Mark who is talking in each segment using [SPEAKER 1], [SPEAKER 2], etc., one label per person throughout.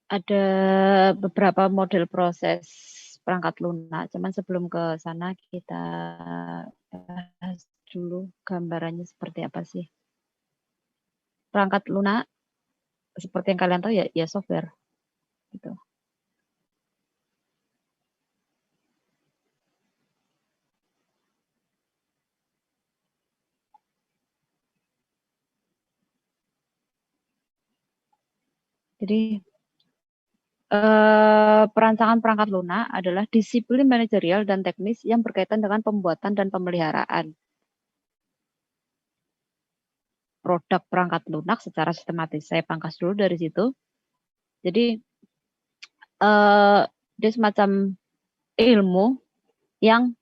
[SPEAKER 1] Ada beberapa model proses perangkat lunak, cuman sebelum ke sana kita bahas dulu gambarannya seperti apa sih. Perangkat lunak seperti yang kalian tahu ya software gitu. Jadi perancangan perangkat lunak adalah disiplin manajerial dan teknis yang berkaitan dengan pembuatan dan pemeliharaan produk perangkat lunak secara sistematis. Saya pangkas dulu dari situ. Jadi dia semacam ilmu yang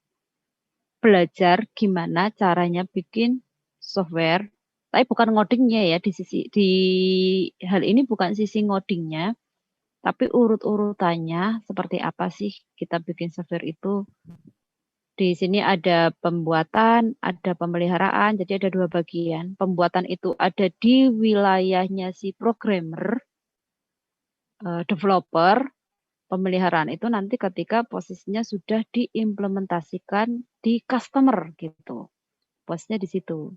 [SPEAKER 1] belajar gimana caranya bikin software, tapi bukan ngodingnya ya, di hal ini bukan sisi ngodingnya, tapi urut-urutannya seperti apa sih kita bikin software itu. Di sini ada pembuatan, ada pemeliharaan, jadi ada dua bagian. Pembuatan itu ada di wilayahnya si programmer, developer. Pemeliharaan itu nanti ketika posisinya sudah diimplementasikan di customer gitu. Posnya di situ.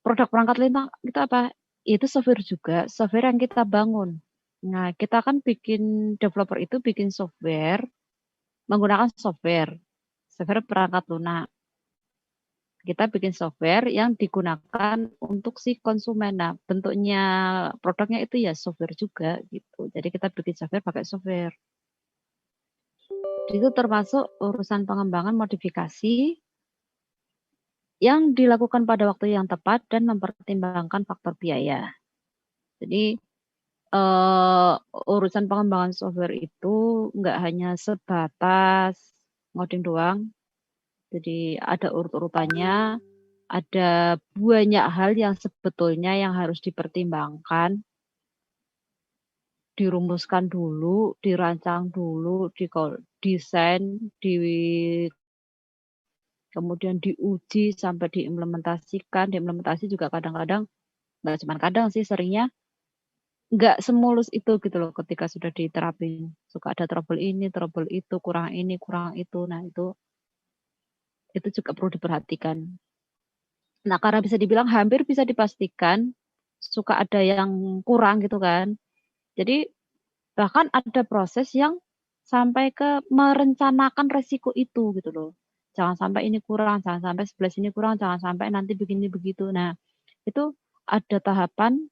[SPEAKER 1] Produk perangkat lunak itu apa? Itu software juga, software yang kita bangun. Nah, kita kan bikin developer itu bikin software menggunakan software perangkat lunak. Kita bikin software yang digunakan untuk si konsumen. Nah, bentuknya produknya itu ya software juga gitu. Jadi kita bikin software pakai software. Itu termasuk urusan pengembangan modifikasi yang dilakukan pada waktu yang tepat dan mempertimbangkan faktor biaya. Jadi urusan pengembangan software itu nggak hanya sebatas ngoding doang. Jadi ada urut-urutannya, ada banyak hal yang sebetulnya yang harus dipertimbangkan, dirumuskan dulu, dirancang dulu, desain, kemudian diuji sampai diimplementasikan. Diimplementasi juga kadang-kadang, nggak cuma kadang sih, seringnya nggak semulus itu gitu loh ketika sudah diterapin. Suka ada trouble ini, trouble itu, kurang ini, kurang itu. Nah, itu juga perlu diperhatikan. Nah, karena bisa dibilang hampir bisa dipastikan suka ada yang kurang gitu kan. Jadi bahkan ada proses yang sampai ke merencanakan resiko itu gitu loh. Jangan sampai ini kurang, jangan sampai sebelah sini kurang, jangan sampai nanti begini begitu. Nah, itu ada tahapan,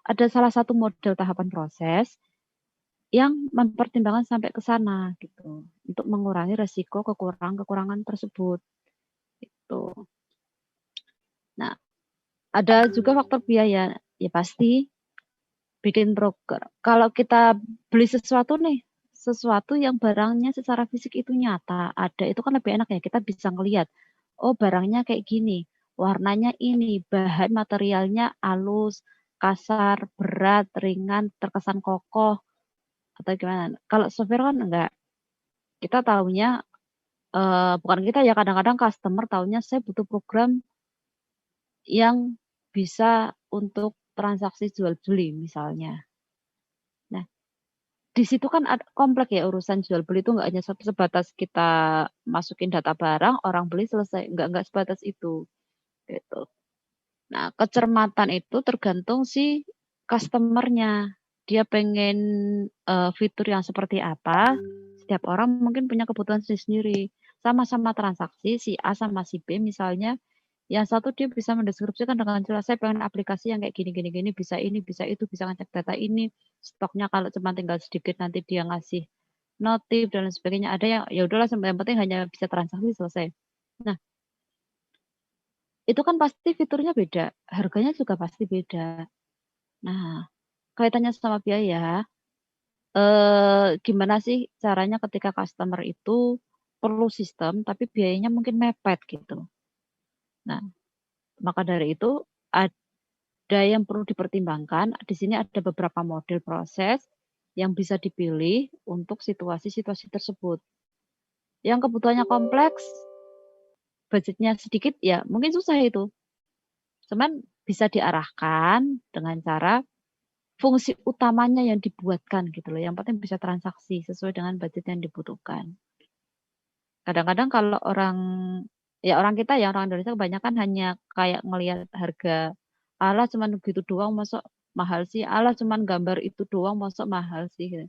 [SPEAKER 1] ada salah satu model tahapan proses yang mempertimbangkan sampai ke sana gitu, untuk mengurangi resiko kekurangan tersebut, gitu. Nah, ada juga faktor biaya, ya pasti bikin broker. Kalau kita beli sesuatu nih, sesuatu yang barangnya secara fisik itu nyata, ada, itu kan lebih enak ya, kita bisa ngelihat, oh barangnya kayak gini, warnanya ini, bahan materialnya halus, kasar, berat, ringan, terkesan kokoh, atau gimana. Kalau software kan enggak. Kita tahunya bukan kita ya, kadang-kadang customer tahunya saya butuh program yang bisa untuk transaksi jual beli misalnya. Nah, di situ kan kompleks ya urusan jual beli itu, nggak hanya sebatas kita masukin data barang, orang beli selesai, nggak sebatas itu gitu. Nah, kecermatan itu tergantung si customernya. Dia pengen fitur yang seperti apa. Setiap orang mungkin punya kebutuhan sendiri-sendiri. Sama-sama transaksi, si A sama si B misalnya, yang satu dia bisa mendeskripsikan dengan jelas, saya pengen aplikasi yang kayak gini gini gini, bisa ini, bisa itu, bisa ngecek data ini, stoknya kalau cuma tinggal sedikit nanti dia ngasih notif dan lain sebagainya. Ada yang ya udahlah, yang penting hanya bisa transaksi selesai. Nah, itu kan pasti fiturnya beda, harganya juga pasti beda. Nah, kaitannya sama biaya, gimana sih caranya ketika customer itu perlu sistem tapi biayanya mungkin mepet gitu. Nah, maka dari itu ada yang perlu dipertimbangkan. Di sini ada beberapa model proses yang bisa dipilih untuk situasi-situasi tersebut. Yang kebutuhannya kompleks, budgetnya sedikit, ya mungkin susah itu. Cuman bisa diarahkan dengan cara fungsi utamanya yang dibuatkan gitu loh, yang penting bisa transaksi sesuai dengan budget yang dibutuhkan. Kadang-kadang kalau orang kita ya, orang Indonesia kebanyakan hanya kayak ngelihat harga, "Alah cuman gitu doang masa mahal sih, alah cuman gambar itu doang masa mahal sih," gitu.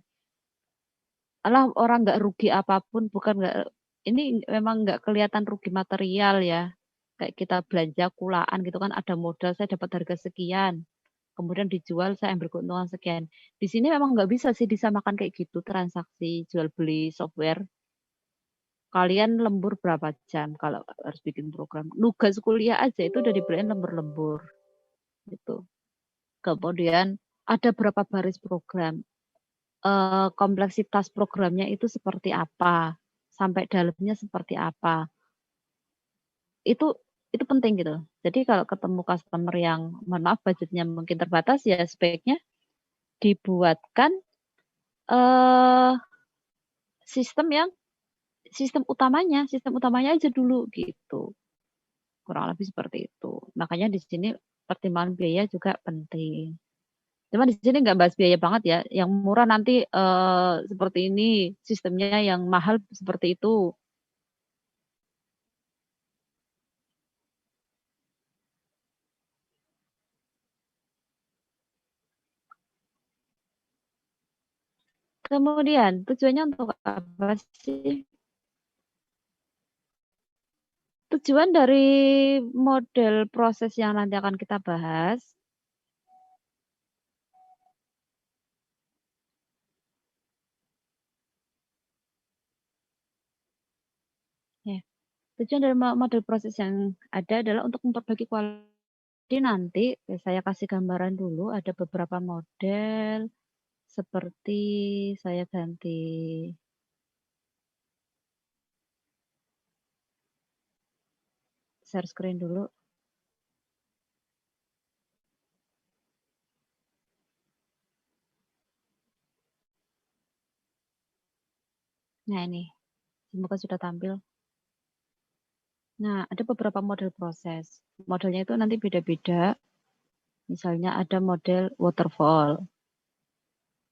[SPEAKER 1] Alah orang nggak rugi apapun, bukan nggak ini memang nggak kelihatan rugi material ya, kayak kita belanja kulaan gitu kan ada modal saya dapat harga sekian, kemudian dijual saya ambil keuntungan sekian. Di sini memang nggak bisa sih disamakan kayak gitu transaksi jual beli software. Kalian lembur berapa jam kalau harus bikin program? Nugas kuliah aja itu udah dibeliin lembur-lembur, gitu. Kemudian ada berapa baris program, kompleksitas programnya itu seperti apa, sampai dalamnya seperti apa. Itu itu penting gitu. Jadi kalau ketemu customer yang mohon maaf budgetnya mungkin terbatas, ya sebaiknya dibuatkan, eee, sistem yang sistem utamanya aja dulu gitu. Kurang lebih seperti itu. Makanya di sini pertimbangan biaya juga penting. Cuma di sini nggak bahas biaya banget ya, yang murah nanti, seperti ini, sistemnya yang mahal seperti itu. Kemudian tujuannya untuk apa sih? Tujuan dari model proses yang nanti akan kita bahas, ya, tujuan dari model proses yang ada adalah untuk memperbaiki kualitas. Jadi nanti saya kasih gambaran dulu ada beberapa model, seperti saya ganti share screen dulu. Nah ini, semoga sudah tampil. Nah, ada beberapa model proses. Modelnya itu nanti beda-beda. Misalnya ada model waterfall.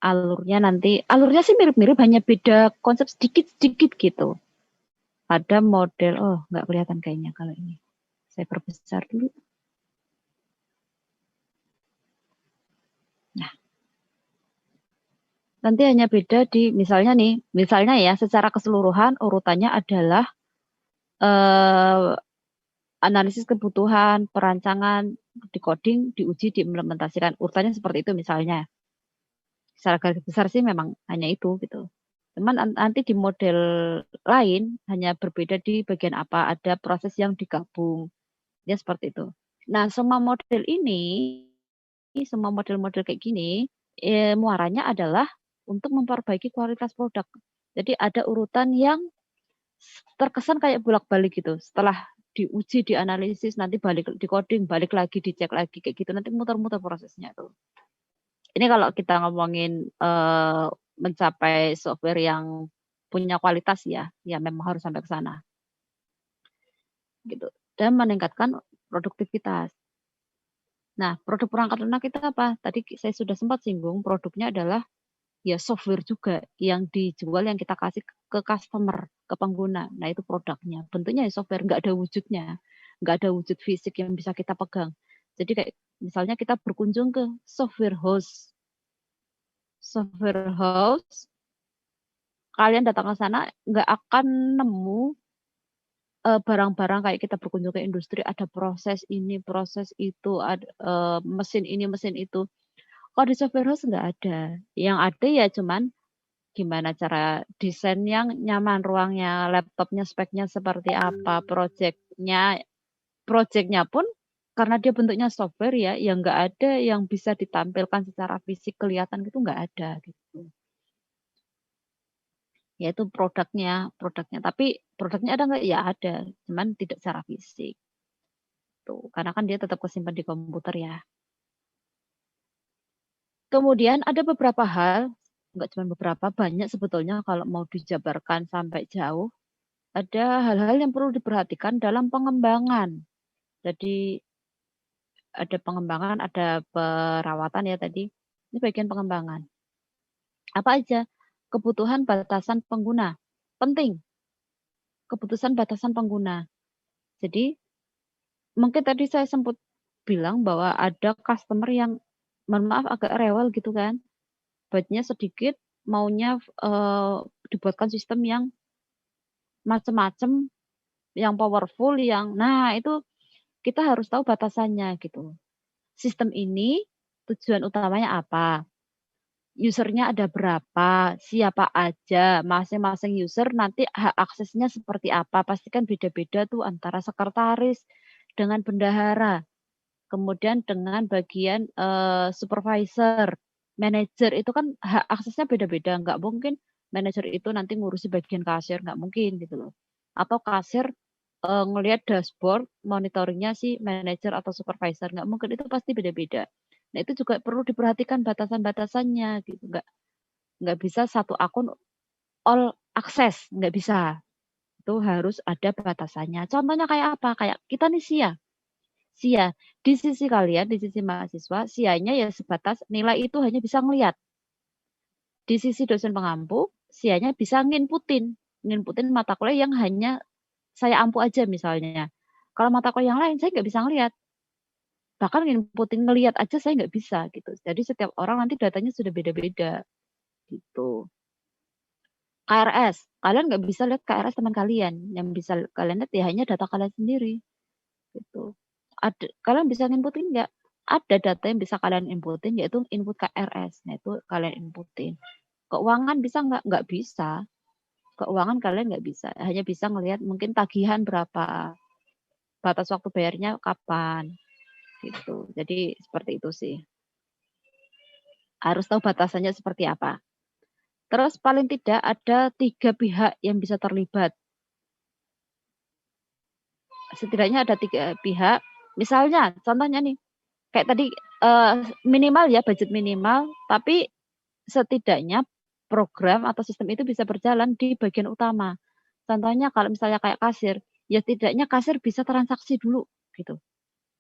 [SPEAKER 1] Alurnya sih mirip-mirip, hanya beda konsep sedikit-sedikit gitu. Ada model, oh nggak kelihatan kayaknya kalau ini. Saya perbesar dulu. Nah, nanti hanya beda di, misalnya ya, secara keseluruhan urutannya adalah eh, analisis kebutuhan, perancangan, decoding, diuji, diimplementasikan. Urutannya seperti itu misalnya. Secara garis besar sih memang hanya itu gitu. Cuman nanti di model lain hanya berbeda di bagian apa, ada proses yang digabung. Ya seperti itu. Nah, semua model-model kayak gini, muaranya adalah untuk memperbaiki kualitas produk. Jadi ada urutan yang terkesan kayak bolak-balik gitu. Setelah diuji, dianalisis, nanti balik di coding, balik lagi, dicek lagi kayak gitu. Nanti muter-muter prosesnya tuh. Ini kalau kita ngomongin mencapai software yang punya kualitas ya memang harus sampai ke sana gitu. Dan meningkatkan produktivitas. Nah, produk perangkat lunak itu apa? Tadi saya sudah sempat singgung, produknya adalah ya software juga yang dijual, yang kita kasih ke customer, ke pengguna. Nah, itu produknya. Bentuknya ya software, nggak ada wujudnya. Nggak ada wujud fisik yang bisa kita pegang. Jadi kayak misalnya kita berkunjung ke software house. Software house, kalian datang ke sana nggak akan nemu barang-barang kayak kita berkunjung ke industri, ada proses ini, proses itu, mesin ini, mesin itu. Kalau di software house nggak ada. Yang ada ya cuman gimana cara desain yang nyaman ruangnya, laptopnya speknya seperti apa, projeknya pun karena dia bentuknya software ya, yang nggak ada yang bisa ditampilkan secara fisik kelihatan gitu nggak ada gitu. Yaitu produknya. Tapi produknya ada nggak? Ya ada, cuman tidak secara fisik. Tuh, karena kan dia tetap kesimpan di komputer ya. Kemudian ada beberapa hal, nggak cuma beberapa, banyak sebetulnya kalau mau dijabarkan sampai jauh, ada hal-hal yang perlu diperhatikan dalam pengembangan. Jadi ada pengembangan, ada perawatan ya tadi. Ini bagian pengembangan. Apa aja? Kebutuhan batasan pengguna, penting. Keputusan batasan pengguna. Jadi, mungkin tadi saya sempat bilang bahwa ada customer yang, mohon maaf agak rewel gitu kan, budgetnya sedikit, maunya, dibuatkan sistem yang macem-macem, yang powerful, yang nah itu kita harus tahu batasannya gitu. Sistem ini tujuan utamanya apa? Usernya ada berapa? Siapa aja? Masing-masing user nanti hak aksesnya seperti apa? Pasti kan beda-beda tuh antara sekretaris dengan bendahara, kemudian dengan bagian, supervisor, manajer itu kan hak aksesnya beda-beda, nggak mungkin manajer itu nanti ngurusi bagian kasir, nggak mungkin gitu loh. Atau kasir, ngelihat dashboard monitoring-nya si manajer atau supervisor, nggak mungkin, itu pasti beda-beda. Nah itu juga perlu diperhatikan batasan-batasannya gitu, nggak bisa satu akun all access, nggak bisa. Itu harus ada batasannya. Contohnya kayak apa? Kayak kita nih SIA. SIA, di sisi kalian, di sisi mahasiswa, SIA-nya ya sebatas nilai itu hanya bisa ngelihat. Di sisi dosen pengampu, SIA-nya bisa nginputin mata kuliah yang hanya saya ampu aja misalnya. Kalau mata kuliah yang lain saya nggak bisa ngelihat. Bahkan nginputin ngelihat aja saya nggak bisa gitu. Jadi setiap orang nanti datanya sudah beda-beda gitu. KRS, kalian nggak bisa lihat KRS teman kalian. Yang bisa kalian lihat ya hanya data kalian sendiri gitu. Kalian bisa nginputin nggak? Ada data yang bisa kalian inputin yaitu input KRS. Nah itu kalian inputin. Keuangan bisa nggak? Nggak bisa. Keuangan kalian nggak bisa. Hanya bisa ngelihat mungkin tagihan berapa, batas waktu bayarnya kapan, gitu. Jadi seperti itu sih. Harus tahu batasannya seperti apa. Terus paling tidak ada 3 pihak yang bisa terlibat. Setidaknya ada 3 pihak. Misalnya, contohnya nih, kayak tadi, minimal ya, budget minimal, tapi setidaknya program atau sistem itu bisa berjalan di bagian utama. Contohnya kalau misalnya kayak kasir, ya setidaknya kasir bisa transaksi dulu gitu.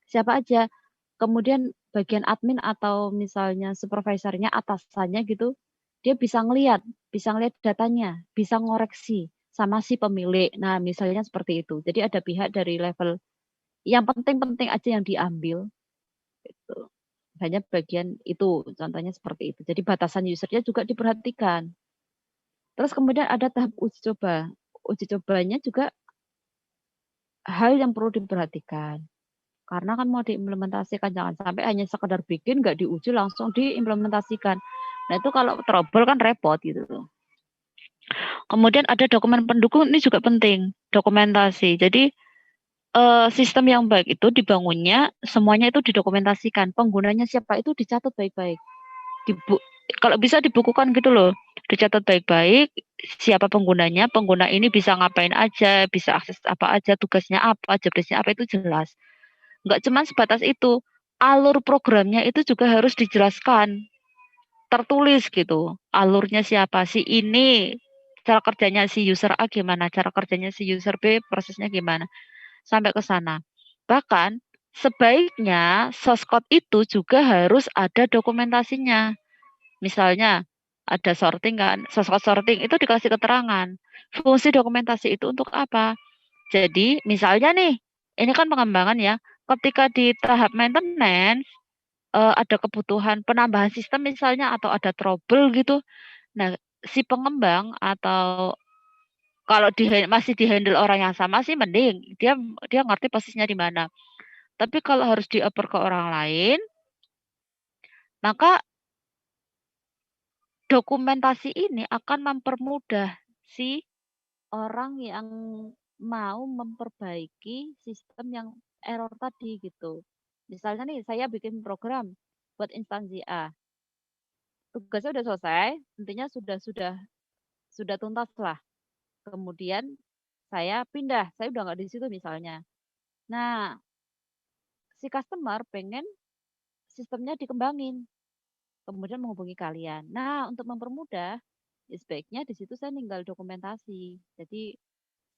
[SPEAKER 1] Siapa aja. Kemudian bagian admin atau misalnya supervisornya, atasannya gitu, dia bisa ngelihat datanya, bisa ngoreksi sama si pemilik. Nah, misalnya seperti itu. Jadi ada pihak dari level yang penting-penting aja yang diambil gitu. Hanya bagian itu, contohnya seperti itu. Jadi batasan usernya juga diperhatikan. Terus kemudian ada tahap uji coba. Uji cobanya juga hal yang perlu diperhatikan. Karena kan mau diimplementasikan, jangan sampai hanya sekedar bikin, nggak diuji langsung diimplementasikan. Nah itu kalau trouble kan repot gitu loh. Kemudian ada dokumen pendukung, ini juga penting, dokumentasi. Jadi sistem yang baik itu dibangunnya, semuanya itu didokumentasikan. Penggunanya siapa itu dicatat baik-baik. Kalau bisa dibukukan gitu loh, dicatat baik-baik siapa penggunanya, pengguna ini bisa ngapain aja, bisa akses apa aja, tugasnya apa, jobdesknya apa, itu jelas. Nggak cuma sebatas itu, alur programnya itu juga harus dijelaskan, tertulis gitu. Alurnya siapa, si ini, cara kerjanya si user A gimana, cara kerjanya si user B, prosesnya gimana, sampai ke sana. Bahkan sebaiknya source code itu juga harus ada dokumentasinya. Misalnya ada sorting kan, source code sorting itu dikasih keterangan. Fungsi dokumentasi itu untuk apa? Jadi misalnya nih, ini kan pengembangan ya, ketika di tahap maintenance, ada kebutuhan penambahan sistem misalnya atau ada trouble gitu. Nah, si pengembang atau kalau masih di-handle orang yang sama sih mending, dia dia ngerti posisinya di mana. Tapi kalau harus dioper ke orang lain, maka dokumentasi ini akan mempermudah si orang yang mau memperbaiki sistem yang error tadi gitu. Misalnya nih saya bikin program buat instansi A, tugasnya udah selesai, intinya sudah tuntas lah. Kemudian saya pindah, saya udah nggak di situ misalnya. Nah, si customer pengen sistemnya dikembangin, kemudian menghubungi kalian. Nah, untuk mempermudah, ya sebaiknya di situ saya tinggal dokumentasi. Jadi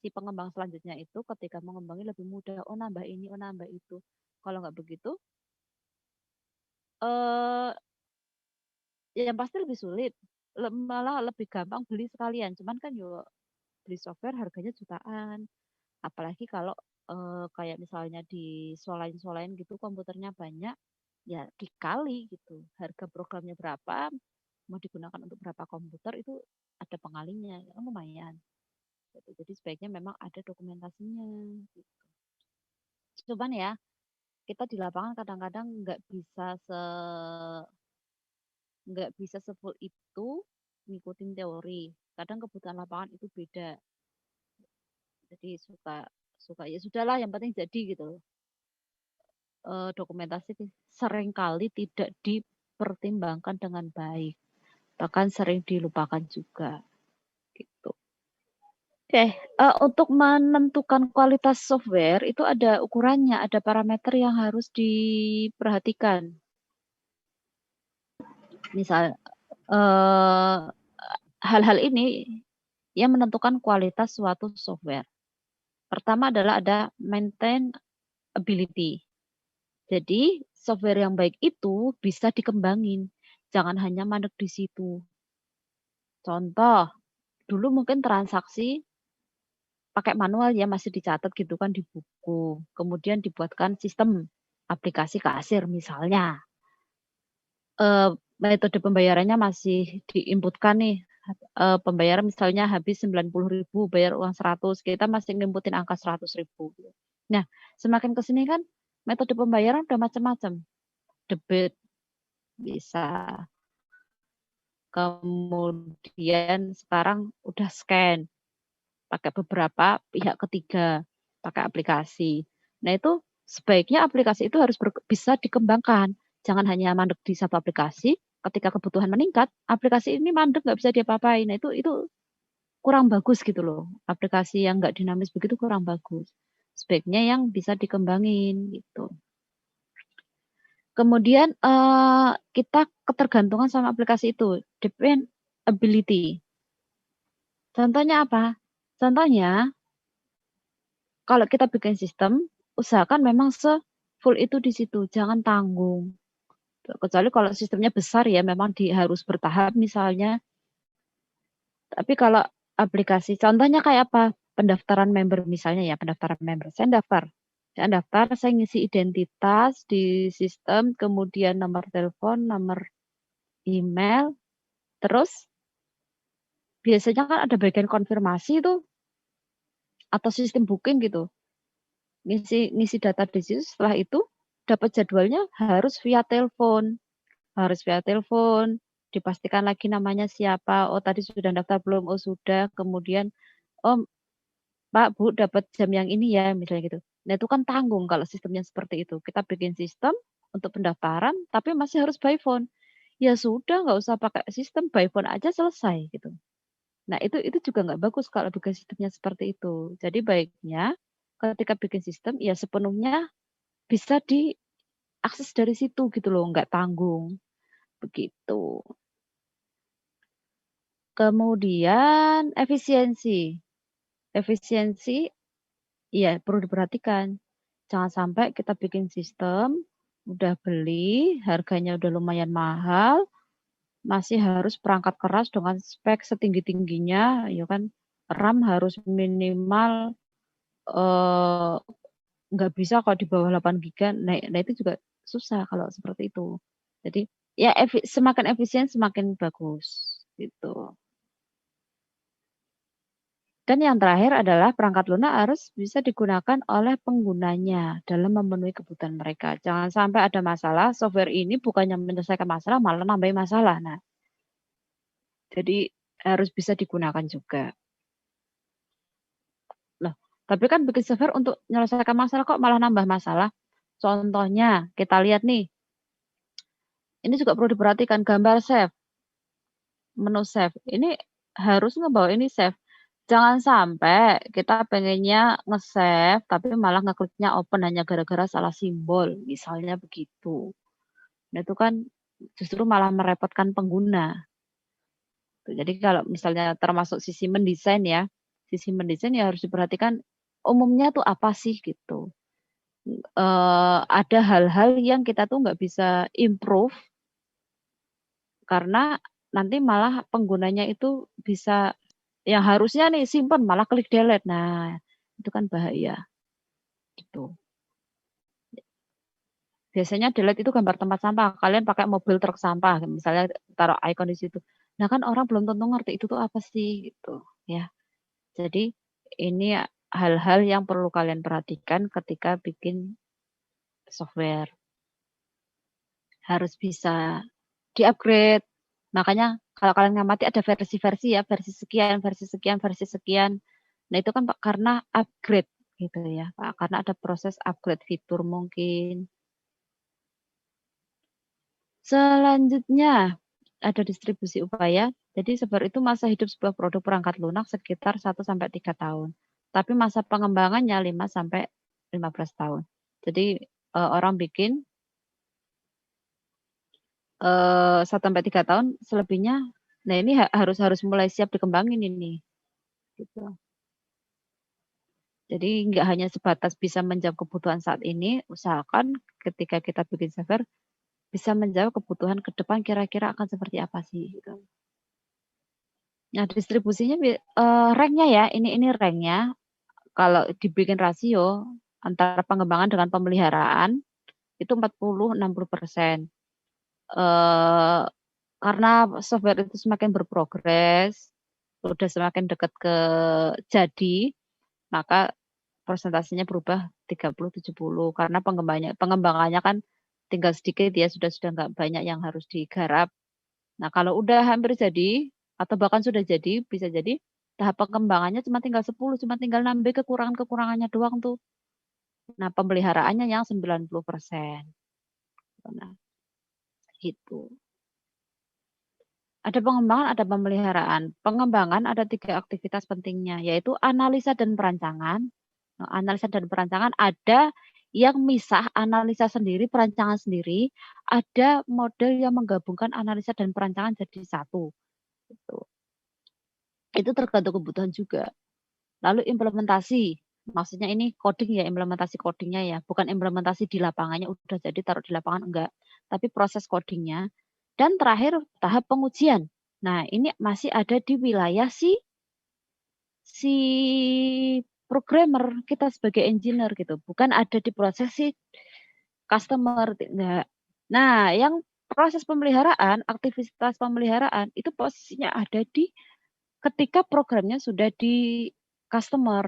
[SPEAKER 1] si pengembang selanjutnya itu ketika mengembangi lebih mudah, oh nambah ini, oh nambah itu. Kalau nggak begitu, eh yang pasti lebih sulit, malah lebih gampang beli sekalian, cuman kan yo beli software harganya jutaan. Apalagi kalau, kayak misalnya di swalayan-swalayan gitu komputernya banyak, ya dikali gitu, harga programnya berapa, mau digunakan untuk berapa komputer itu ada pengalinya, ya lumayan, gitu. Jadi sebaiknya memang ada dokumentasinya, gitu. Cuman ya, kita di lapangan kadang-kadang nggak bisa se-full itu ngikutin teori. Kadang kebutuhan lapangan itu beda. Jadi suka suka ya sudahlah yang penting jadi gitu. Dokumentasi seringkali tidak dipertimbangkan dengan baik, bahkan sering dilupakan juga gitu. Oke, untuk menentukan kualitas software itu ada ukurannya, ada parameter yang harus diperhatikan. Misal, hal-hal ini yang menentukan kualitas suatu software. Pertama adalah ada maintainability. Jadi, software yang baik itu bisa dikembangin, jangan hanya mandek di situ. Contoh, dulu mungkin transaksi pakai manual ya, masih dicatat gitu kan di buku. Kemudian dibuatkan sistem aplikasi kasir misalnya. Metode pembayarannya masih diinputkan nih, pembayaran misalnya habis 90.000 bayar uang 100, kita masih nginputin angka 100.000. Nah, semakin ke sini kan metode pembayaran udah macam-macam, debit bisa, kemudian sekarang udah scan, pakai beberapa pihak ketiga, pakai aplikasi. Nah itu sebaiknya aplikasi itu harus bisa dikembangkan, jangan hanya mandek di satu aplikasi, ketika kebutuhan meningkat, aplikasi ini mandek nggak bisa diapa-apain. Nah itu kurang bagus gitu loh, aplikasi yang nggak dinamis begitu kurang bagus. Sebaiknya yang bisa dikembangin gitu. Kemudian, kita ketergantungan sama aplikasi itu, dependability. Contohnya apa? Contohnya, kalau kita bikin sistem, usahakan memang se-full itu di situ, jangan tanggung. Kecuali kalau sistemnya besar ya, memang harus bertahap misalnya. Tapi kalau aplikasi, contohnya kayak apa? Pendaftaran member misalnya ya, pendaftaran member. Saya daftar, saya ngisi identitas di sistem, kemudian nomor telepon, nomor email, terus biasanya kan ada bagian konfirmasi tuh, atau sistem booking gitu. Ngisi data di situ, setelah itu dapat jadwalnya harus via telepon, dipastikan lagi namanya siapa, oh tadi sudah daftar belum, oh sudah, kemudian, oh Pak, Bu dapat jam yang ini ya, misalnya gitu. Nah itu kan tanggung kalau sistemnya seperti itu, kita bikin sistem untuk pendaftaran, tapi masih harus by phone. Ya sudah nggak usah pakai sistem, by phone aja selesai gitu. Nah itu juga nggak bagus kalau bikin sistemnya seperti itu. Jadi baiknya ketika bikin sistem, ya sepenuhnya bisa diakses dari situ gitu loh, nggak tanggung, begitu. Kemudian efisiensi. Efisiensi, ya perlu diperhatikan. Jangan sampai kita bikin sistem, udah beli, harganya udah lumayan mahal, masih harus perangkat keras dengan spek setinggi-tingginya, ya kan. RAM harus minimal, eee, nggak bisa kalau di bawah 8 giga. Nah itu juga susah kalau seperti itu. Jadi, ya semakin efisien semakin bagus, gitu. Dan yang terakhir adalah perangkat lunak harus bisa digunakan oleh penggunanya dalam memenuhi kebutuhan mereka. Jangan sampai ada masalah, software ini bukannya menyelesaikan masalah, malah nambahin masalah. Nah, jadi harus bisa digunakan juga. Loh, tapi kan bikin software untuk menyelesaikan masalah kok malah nambah masalah. Contohnya, kita lihat nih, ini juga perlu diperhatikan gambar save, menu save. Ini harus ngebawa ini save. Jangan sampai kita pengennya nge-save, tapi malah ngekliknya open hanya gara-gara salah simbol, misalnya begitu. Nah itu kan justru malah merepotkan pengguna. Jadi kalau misalnya termasuk sisi mendesain ya, sisi mendesain ya harus diperhatikan umumnya tuh apa sih gitu. Ada hal-hal yang kita tuh nggak bisa improve Karena nanti malah penggunanya itu bisa yang harusnya nih simpen malah klik delete. Nah, itu kan bahaya, gitu. Biasanya delete itu gambar tempat sampah, kalian pakai mobil truk sampah, misalnya taruh icon di situ. Nah kan orang belum tentu ngerti itu tuh apa sih, gitu ya. Jadi ini hal-hal yang perlu kalian perhatikan ketika bikin software. Harus bisa di-upgrade. Makanya kalau kalian ngamati ada versi-versi ya, versi sekian, versi sekian, versi sekian. Nah itu kan karena upgrade gitu ya, Pak, karena ada proses upgrade fitur mungkin. Selanjutnya ada distribusi upaya. Jadi software itu masa hidup sebuah produk perangkat lunak sekitar 1-3 tahun. Tapi masa pengembangannya 5-15 tahun. Jadi orang bikin 1-3 tahun, selebihnya nah ini harus mulai siap dikembangin ini, gitu. Jadi nggak hanya sebatas bisa menjawab kebutuhan saat ini, usahakan ketika kita bikin software bisa menjawab kebutuhan ke depan kira-kira akan seperti apa sih, gitu. Nah distribusinya rank-nya ya, ini rank-nya, kalau dibikin rasio antara pengembangan dengan pemeliharaan itu 40-60%. Karena software itu semakin berprogres, udah semakin dekat ke jadi, maka persentasenya berubah 30-70 karena pengembangannya kan tinggal sedikit ya, sudah nggak banyak yang harus digarap. Nah, kalau udah hampir jadi atau bahkan sudah jadi, bisa jadi tahap pengembangannya cuma tinggal 10, cuma tinggal nambah kekurangan-kekurangannya doang tuh. Nah, pemeliharaannya yang 90%. Nah, gitu. Ada pengembangan, ada pemeliharaan. Pengembangan ada 3 aktivitas pentingnya, yaitu analisa dan perancangan. Nah, analisa dan perancangan ada yang misah analisa sendiri, perancangan sendiri, ada model yang menggabungkan analisa dan perancangan jadi satu, gitu. Itu tergantung kebutuhan juga. Lalu implementasi, maksudnya ini coding ya, implementasi codingnya ya, bukan implementasi di lapangannya udah jadi taruh di lapangan, enggak. Tapi proses codingnya. Dan terakhir tahap pengujian. Nah, ini masih ada di wilayah si programmer, kita sebagai engineer gitu, bukan ada di proses si customer, enggak. Nah, yang proses pemeliharaan, aktivitas pemeliharaan itu posisinya ada di ketika programnya sudah di customer.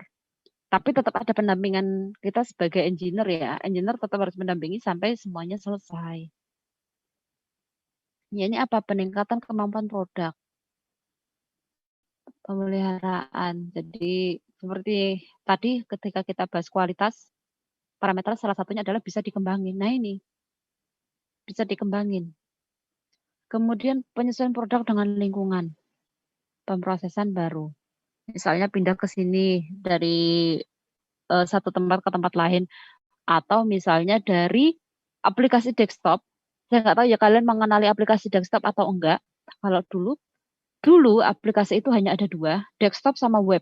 [SPEAKER 1] Tapi tetap ada pendampingan kita sebagai engineer ya, engineer tetap harus mendampingi sampai semuanya selesai. Ya ini apa? Peningkatan kemampuan produk. Pemeliharaan. Jadi seperti tadi ketika kita bahas kualitas, parameter salah satunya adalah bisa dikembangin. Nah ini, bisa dikembangin. Kemudian penyesuaian produk dengan lingkungan, pemrosesan baru. Misalnya pindah ke sini dari satu tempat ke tempat lain, atau misalnya dari aplikasi desktop. Saya nggak tahu ya kalian mengenali aplikasi desktop atau enggak. Kalau dulu aplikasi itu hanya ada 2, desktop sama web.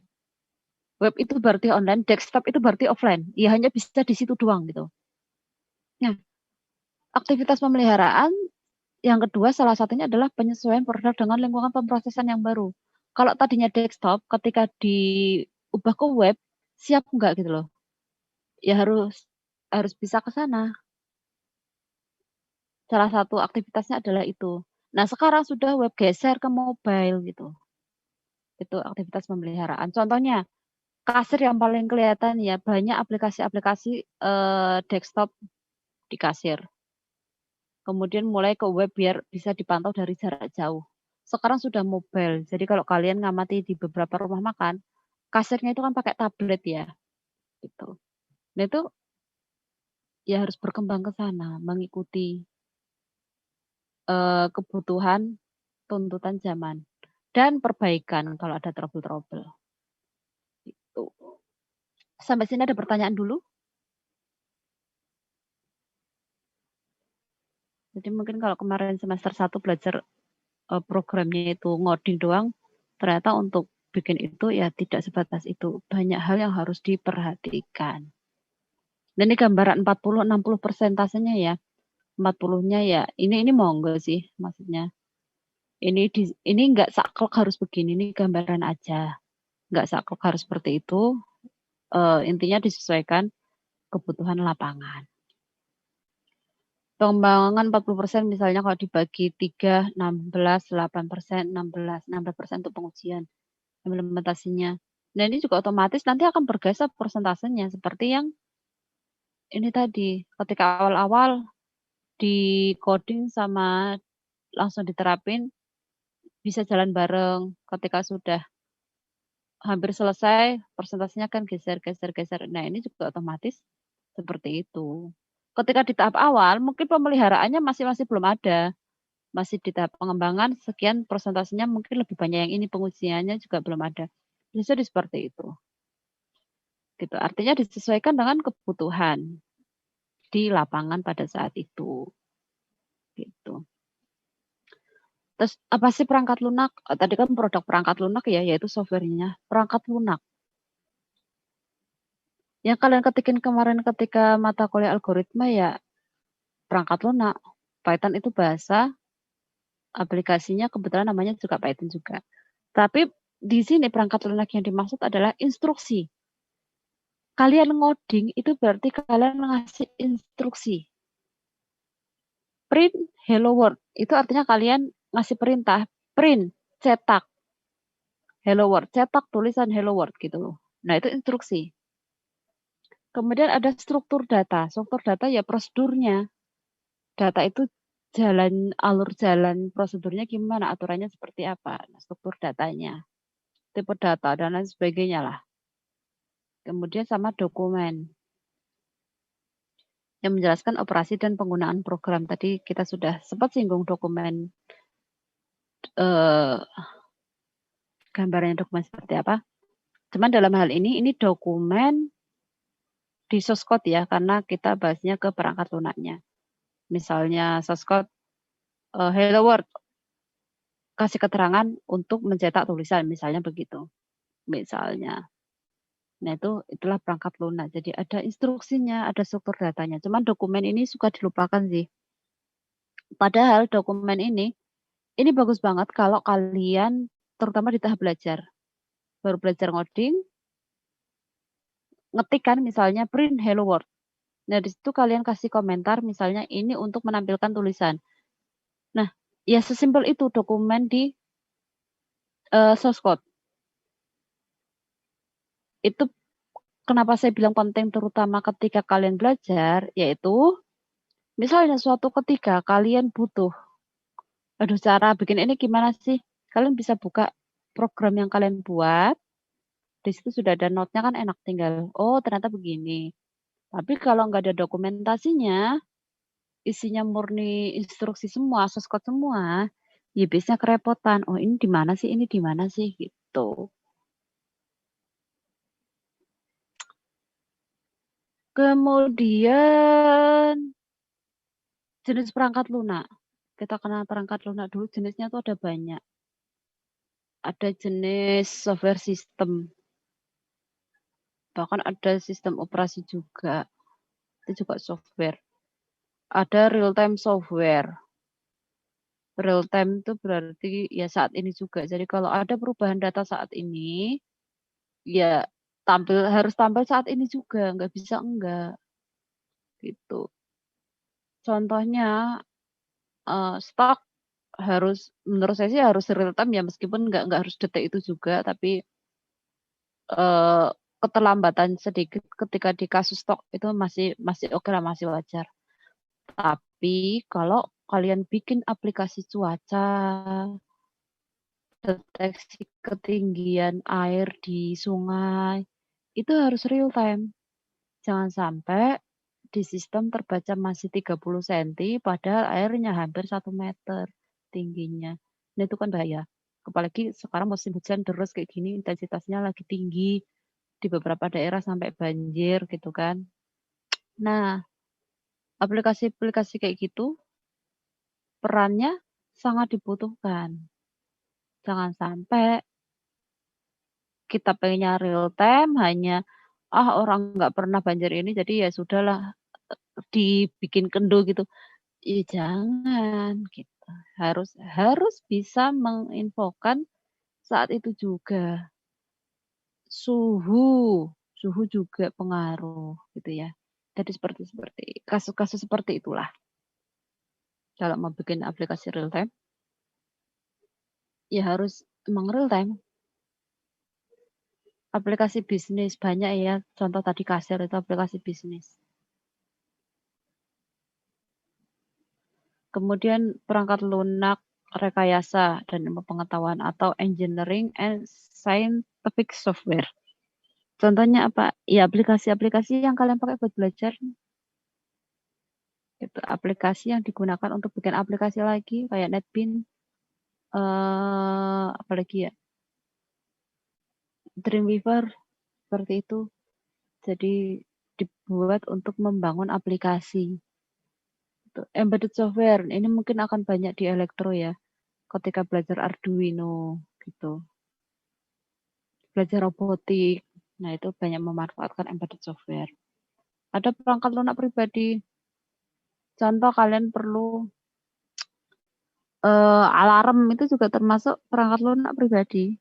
[SPEAKER 1] Web itu berarti online, desktop itu berarti offline. Ya hanya bisa di situ doang gitu. Nah, aktivitas pemeliharaan yang kedua salah satunya adalah penyesuaian produk dengan lingkungan pemrosesan yang baru. Kalau tadinya desktop, ketika diubah ke web, siap enggak gitu loh. Ya harus bisa ke sana. Salah satu aktivitasnya adalah itu. Nah, sekarang sudah web geser ke mobile gitu. Itu aktivitas pemeliharaan. Contohnya, kasir yang paling kelihatan ya, banyak aplikasi-aplikasi desktop di kasir. Kemudian mulai ke web biar bisa dipantau dari jarak jauh. Sekarang sudah mobile. Jadi kalau kalian ngamati di beberapa rumah makan, kasirnya itu kan pakai tablet ya, gitu. Nah itu ya harus berkembang ke sana, mengikuti kebutuhan tuntutan zaman dan perbaikan kalau ada trouble-trouble, gitu. Sampai sini ada pertanyaan dulu? Jadi mungkin kalau kemarin semester 1 belajar, programnya itu ngoding doang, ternyata untuk bikin itu ya tidak sebatas itu, banyak hal yang harus diperhatikan. Dan ini gambaran 40-60 persentasenya ya, 40-nya ya ini monggo sih maksudnya. Ini nggak saklek harus begini, ini gambaran aja. Nggak saklek harus seperti itu, intinya disesuaikan kebutuhan lapangan. Pengembangan 40% misalnya kalau dibagi 3, 16, 8%, 16% untuk pengujian implementasinya. Nah, ini juga otomatis nanti akan bergeser persentasenya seperti yang ini tadi, ketika awal-awal di coding sama langsung diterapin bisa jalan bareng, ketika sudah hampir selesai persentasenya kan geser. Nah, ini juga otomatis seperti itu. Ketika di tahap awal mungkin pemeliharaannya masih belum ada, masih di tahap pengembangan sekian persentasenya mungkin lebih banyak yang ini, pengujiannya juga belum ada. Bisa seperti itu. Gitu, artinya disesuaikan dengan kebutuhan di lapangan pada saat itu. Gitu. Terus apa sih perangkat lunak? Tadi kan produk perangkat lunak ya, yaitu software-nya. Perangkat lunak. Yang kalian ketikin kemarin ketika mata kuliah algoritma ya perangkat lunak. Python itu bahasa, aplikasinya kebetulan namanya juga Python juga. Tapi di sini perangkat lunak yang dimaksud adalah instruksi. Kalian ngoding itu berarti kalian ngasih instruksi. Print hello world itu artinya kalian ngasih perintah, print, cetak hello world, cetak tulisan hello world gitu loh. Nah, itu instruksi. Kemudian ada struktur data. Struktur data ya prosedurnya. Data itu alur jalan prosedurnya gimana, aturannya seperti apa, nah, struktur datanya, tipe data, dan lain sebagainya lah. Kemudian sama dokumen yang menjelaskan operasi dan penggunaan program. Tadi kita sudah sempat singgung dokumen, gambarannya dokumen seperti apa. Cuman dalam hal ini dokumen di source code ya, karena kita bahasnya ke perangkat lunaknya. Misalnya source code, hello world, kasih keterangan untuk mencetak tulisan, misalnya begitu. Misalnya. Nah, itulah perangkat lunak. Jadi ada instruksinya, ada struktur datanya. Cuman dokumen ini suka dilupakan sih. Padahal dokumen ini bagus banget kalau kalian terutama di tahap belajar. Baru belajar ngoding, ngetik kan misalnya print hello world. Nah, di situ kalian kasih komentar misalnya ini untuk menampilkan tulisan. Nah, ya sesimpel itu dokumen di source code. Itu kenapa saya bilang penting terutama ketika kalian belajar, yaitu misalnya suatu ketika kalian butuh, aduh cara bikin ini gimana sih? Kalian bisa buka program yang kalian buat, di situ sudah ada note-nya kan enak, tinggal, oh ternyata begini. Tapi kalau nggak ada dokumentasinya, isinya murni instruksi semua, source code semua, ya biasanya kerepotan. Oh ini di mana sih? Ini di mana sih? Gitu. Kemudian jenis perangkat lunak. Kita kenal perangkat lunak dulu, jenisnya tuh ada banyak. Ada jenis software system. Bahkan ada sistem operasi juga. Itu juga software. Ada real time software. Real time itu berarti ya saat ini juga. Jadi kalau ada perubahan data saat ini, ya harus tampil saat ini juga, nggak bisa enggak. Gitu. Contohnya stok harus, menurut saya sih harus real time ya, meskipun nggak harus detik itu juga, tapi keterlambatan sedikit ketika di kasus stok itu masih oke lah, masih wajar. Tapi kalau kalian bikin aplikasi cuaca, deteksi ketinggian air di sungai, itu harus real time. Jangan sampai di sistem terbaca masih 30 cm, padahal airnya hampir 1 meter tingginya. Nah itu kan bahaya. Apalagi sekarang musim hujan terus kayak gini, intensitasnya lagi tinggi, di beberapa daerah sampai banjir gitu kan. Nah, aplikasi-aplikasi kayak gitu, perannya sangat dibutuhkan. Jangan sampai kita pengennya real time hanya, orang nggak pernah banjir ini jadi ya sudahlah dibikin kendo gitu. Ya jangan gitu. harus bisa menginfokan saat itu juga. Suhu juga pengaruh gitu ya. Jadi seperti kasus-kasus seperti itulah kalau mau bikin aplikasi real time, ya harus emang real time. Aplikasi bisnis banyak ya, contoh tadi kasir itu aplikasi bisnis. Kemudian perangkat lunak, rekayasa, dan ilmu pengetahuan atau engineering and scientific software. Contohnya apa? Ya aplikasi-aplikasi yang kalian pakai buat belajar. Itu aplikasi yang digunakan untuk bikin aplikasi lagi kayak NetBeans, apalagi ya, Dreamweaver, seperti itu. Jadi dibuat untuk membangun aplikasi. Embedded software, ini mungkin akan banyak di elektro ya, ketika belajar Arduino gitu. Belajar robotik, nah itu banyak memanfaatkan embedded software. Ada perangkat lunak pribadi, contoh kalian perlu alarm, itu juga termasuk perangkat lunak pribadi.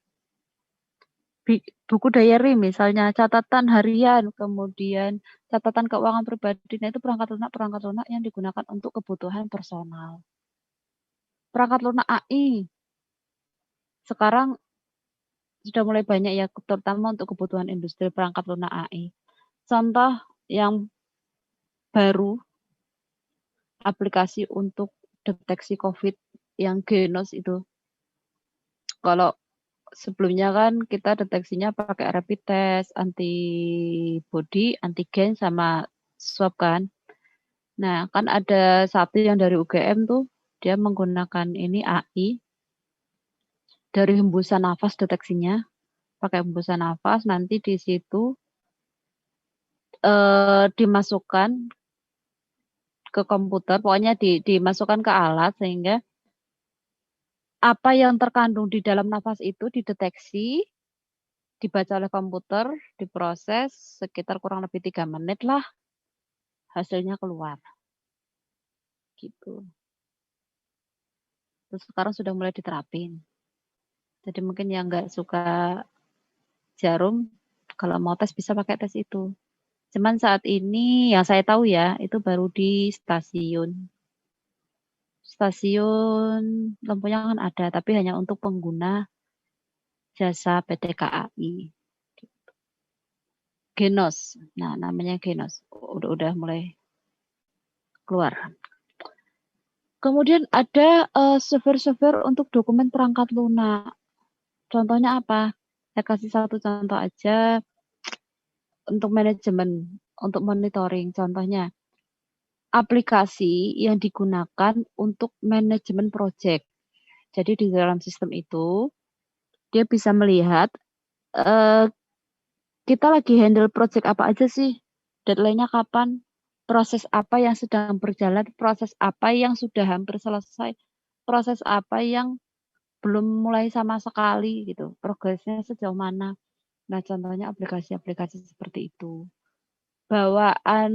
[SPEAKER 1] Buku diary misalnya, catatan harian, kemudian catatan keuangan pribadi, nah itu perangkat lunak yang digunakan untuk kebutuhan personal. Perangkat lunak AI, sekarang sudah mulai banyak ya, terutama untuk kebutuhan industri perangkat lunak AI. Contoh yang baru, aplikasi untuk deteksi COVID yang Genos itu. Kalau sebelumnya kan kita deteksinya pakai rapid test, antibody, antigen, sama swab kan. Nah, kan ada satu yang dari UGM tuh, dia menggunakan ini AI, dari hembusan nafas deteksinya, pakai hembusan nafas, nanti di situ dimasukkan ke komputer, pokoknya dimasukkan ke alat sehingga apa yang terkandung di dalam nafas itu dideteksi, dibaca oleh komputer, diproses sekitar kurang lebih 3 menit lah, hasilnya keluar. Gitu. Terus sekarang sudah mulai diterapin. Jadi mungkin yang nggak suka jarum, kalau mau tes bisa pakai tes itu. Cuman saat ini yang saya tahu ya, itu baru di stasiun. Stasiun lampunya kan ada, tapi hanya untuk pengguna jasa PT KAI. Genos. Nah, namanya Genos. Udah mulai keluar. Kemudian ada software-software untuk dokumen perangkat lunak. Contohnya apa? Saya kasih satu contoh aja untuk manajemen, untuk monitoring. Contohnya aplikasi yang digunakan untuk manajemen project. Jadi di dalam sistem itu dia bisa melihat kita lagi handle project apa aja sih, deadline-nya kapan, proses apa yang sedang berjalan, proses apa yang sudah hampir selesai, proses apa yang belum mulai sama sekali gitu, progresnya sejauh mana. Nah, contohnya aplikasi-aplikasi seperti itu. Bawaan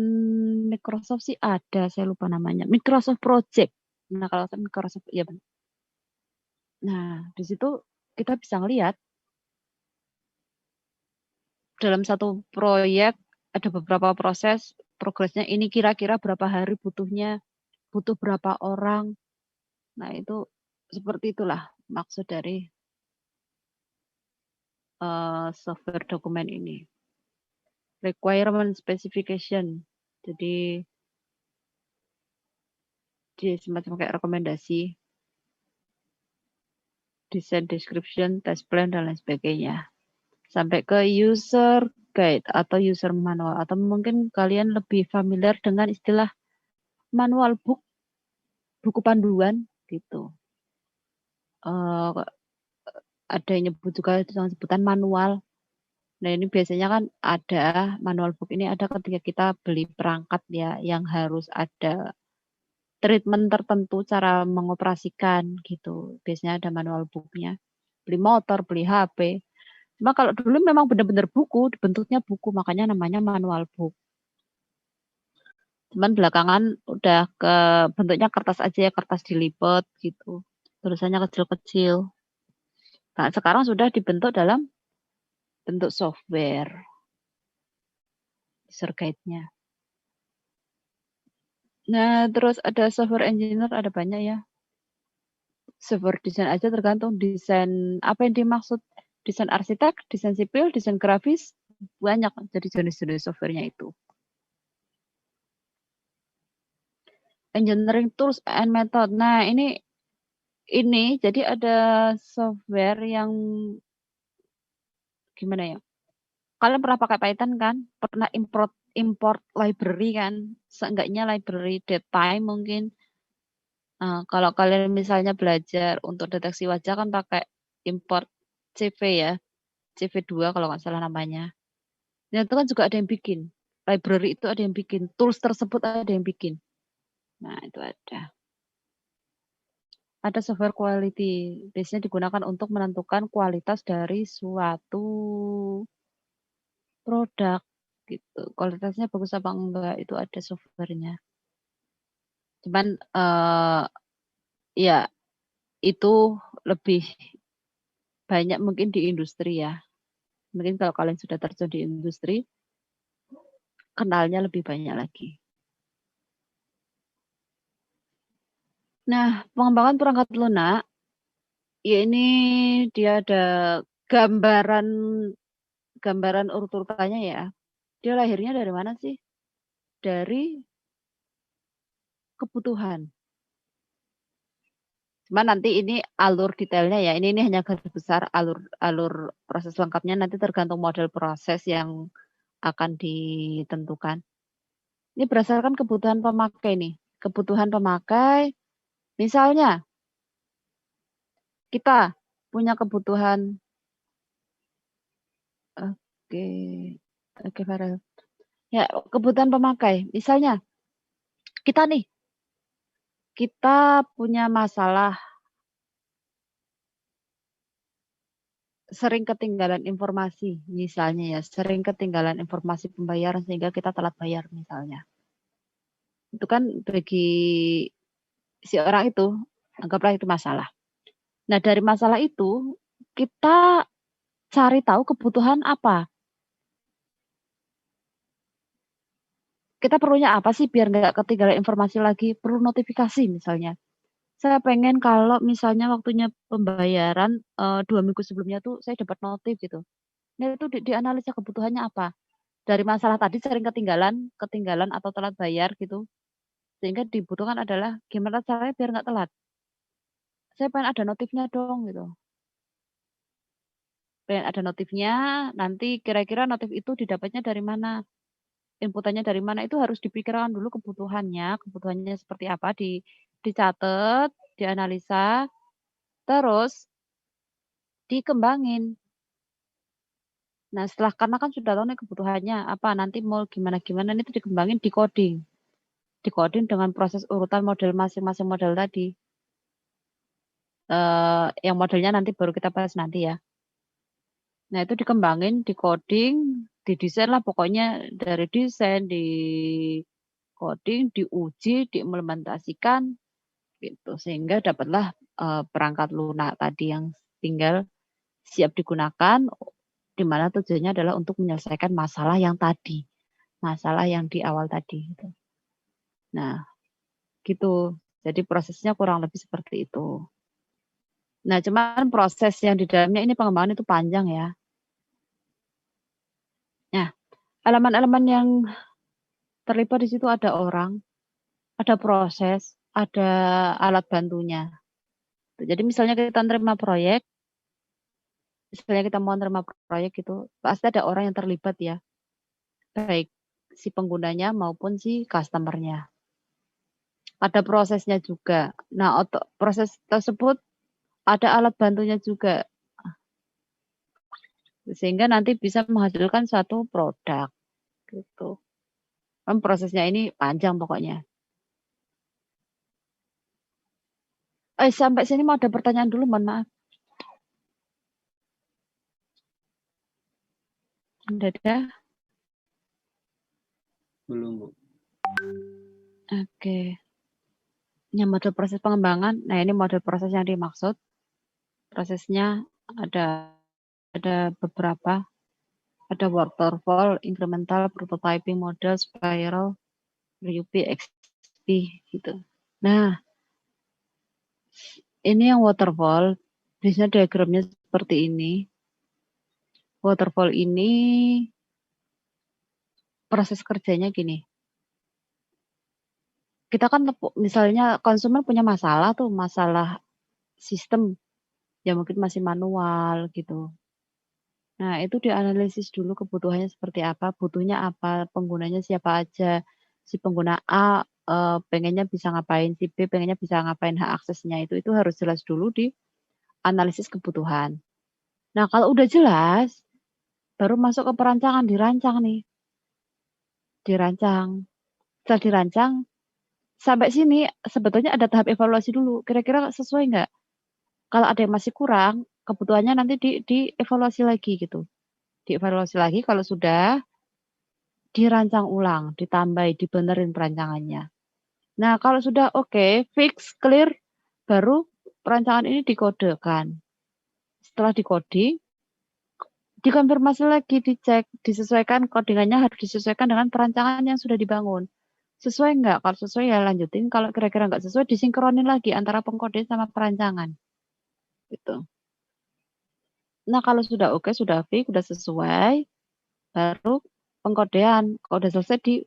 [SPEAKER 1] Microsoft sih ada, saya lupa namanya, Microsoft Project. Nah, kalau Microsoft, ya benar. Nah, di situ kita bisa ngelihat dalam satu proyek ada beberapa proses, progresnya ini kira-kira berapa hari butuhnya, butuh berapa orang. Nah, itu seperti itulah maksud dari software dokumen ini. Requirement specification. Jadi dia semacam kayak rekomendasi, design description, test plan, dan lain sebagainya. Sampai ke user guide atau user manual, atau mungkin kalian lebih familiar dengan istilah manual book, buku panduan gitu. Ada yang nyebut juga dengan sebutan manual. Nah, ini biasanya kan ada manual book ini ada ketika kita beli perangkat ya, yang harus ada treatment tertentu cara mengoperasikan gitu. Biasanya ada manual booknya. Beli motor, beli HP. Cuma kalau dulu memang benar-benar buku, bentuknya buku, makanya namanya manual book. Cuman belakangan udah ke bentuknya kertas aja ya, kertas dilipat gitu. Tulisannya kecil-kecil. Nah, sekarang sudah dibentuk dalam bentuk software, user guide-nya. Nah, terus ada software engineer, ada banyak ya. Software desain aja tergantung desain apa yang dimaksud. Desain arsitek, desain sipil, desain grafis, banyak jadi jenis-jenis softwarenya itu. Engineering tools and method. Nah, ini jadi ada software yang gimana ya? Kalian pernah pakai Python kan? Pernah import library kan? Seenggaknya library datetime mungkin. Kalau kalian misalnya belajar untuk deteksi wajah kan pakai import CV ya, CV2 kalau nggak salah namanya. Nah, itu kan juga ada yang bikin. Library itu ada yang bikin, tools tersebut ada yang bikin. Nah, itu ada. Ada software quality, biasanya digunakan untuk menentukan kualitas dari suatu produk gitu. Kualitasnya bagus apa enggak, itu ada softwarenya. Cuman ya itu lebih banyak mungkin di industri ya. Mungkin kalau kalian sudah terjun di industri, kenalnya lebih banyak lagi. Nah, pengembangan perangkat lunak, ya ini dia ada gambaran urut-urutannya ya. Dia lahirnya dari mana sih? Dari kebutuhan. Cuma nanti ini alur detailnya ya. Ini hanya garis besar alur proses lengkapnya nanti tergantung model proses yang akan ditentukan. Ini berdasarkan kebutuhan pemakai nih. Kebutuhan pemakai, misalnya kita punya kebutuhan, oke, oke Farel. Ya, kebutuhan pemakai. Misalnya kita punya masalah sering ketinggalan informasi, misalnya ya, sering ketinggalan informasi pembayaran sehingga kita telat bayar misalnya. Itu kan bagi si orang itu, anggaplah itu masalah. Nah, dari masalah itu kita cari tahu kebutuhan apa. Kita perlunya apa sih biar nggak ketinggalan informasi lagi? Perlu notifikasi misalnya. Saya pengen kalau misalnya waktunya pembayaran 2 minggu sebelumnya tuh saya dapat notif gitu. Nah itu dianalisa kebutuhannya apa. Dari masalah tadi sering ketinggalan atau telat bayar gitu. Sehingga dibutuhkan adalah gimana caranya biar nggak telat. Saya pengen ada notifnya dong gitu. Pengen ada notifnya, nanti kira-kira notif itu didapatnya dari mana. Inputannya dari mana itu harus dipikirkan dulu kebutuhannya seperti apa, dicatat, dianalisa, terus dikembangin. Nah, karena kan sudah tahu nih kebutuhannya apa, nanti mau gimana-gimana itu dikembangin, Dikoding dengan proses urutan model masing-masing model tadi. Yang modelnya nanti baru kita bahas nanti ya. Nah, itu dikembangin, dikoding, didesain lah pokoknya dari desain, di coding, diuji, diimplementasikan gitu sehingga dapatlah perangkat lunak tadi yang tinggal siap digunakan di mana tujuannya adalah untuk menyelesaikan masalah yang tadi, masalah yang di awal tadi gitu. Nah, gitu. Jadi prosesnya kurang lebih seperti itu. Nah, cuman proses yang di dalamnya ini pengembangan itu panjang ya. Nah, elemen-elemen yang terlibat di situ ada orang, ada proses, ada alat bantunya. Jadi misalnya kita terima proyek, misalnya kita mau terima proyek itu, pasti ada orang yang terlibat ya, baik si penggunanya maupun si customer-nya. Ada prosesnya juga. Nah, proses tersebut ada alat bantunya juga. Sehingga nanti bisa menghasilkan suatu produk gitu. Kan prosesnya ini panjang pokoknya. Sampai sini mau ada pertanyaan dulu, mohon maaf. Dadah.
[SPEAKER 2] Belum, Bu.
[SPEAKER 1] Oke. Yang model proses pengembangan, nah ini model proses yang dimaksud. Prosesnya ada beberapa, ada waterfall, incremental, prototyping, model, spiral, RUP, XP gitu. Nah, ini yang waterfall, biasanya diagramnya seperti ini. Waterfall ini proses kerjanya gini. Kita kan misalnya konsumen punya masalah tuh, masalah sistem yang mungkin masih manual gitu. Nah, itu dianalisis dulu kebutuhannya seperti apa, butuhnya apa, penggunanya siapa aja. Si pengguna A pengennya bisa ngapain, si B pengennya bisa ngapain, hak aksesnya itu harus jelas dulu di analisis kebutuhan. Nah, kalau udah jelas, baru masuk ke perancangan, dirancang nih. Dirancang. Setelah dirancang, sampai sini sebetulnya ada tahap evaluasi dulu. Kira-kira sesuai nggak? Kalau ada yang masih kurang, kebutuhannya nanti dievaluasi lagi gitu. Dievaluasi lagi kalau sudah dirancang ulang, ditambahin, dibenerin perancangannya. Nah, kalau sudah oke, fix, clear, baru perancangan ini dikodekan. Setelah dikode, dikonfirmasi lagi, dicek, disesuaikan, codingannya harus disesuaikan dengan perancangan yang sudah dibangun. Sesuai nggak? Kalau sesuai ya lanjutin, kalau kira-kira nggak sesuai disinkronin lagi antara pengkode sama perancangan. Gitu. Nah, kalau sudah oke, sudah fix, sudah sesuai, baru pengkodean. Kalau udah selesai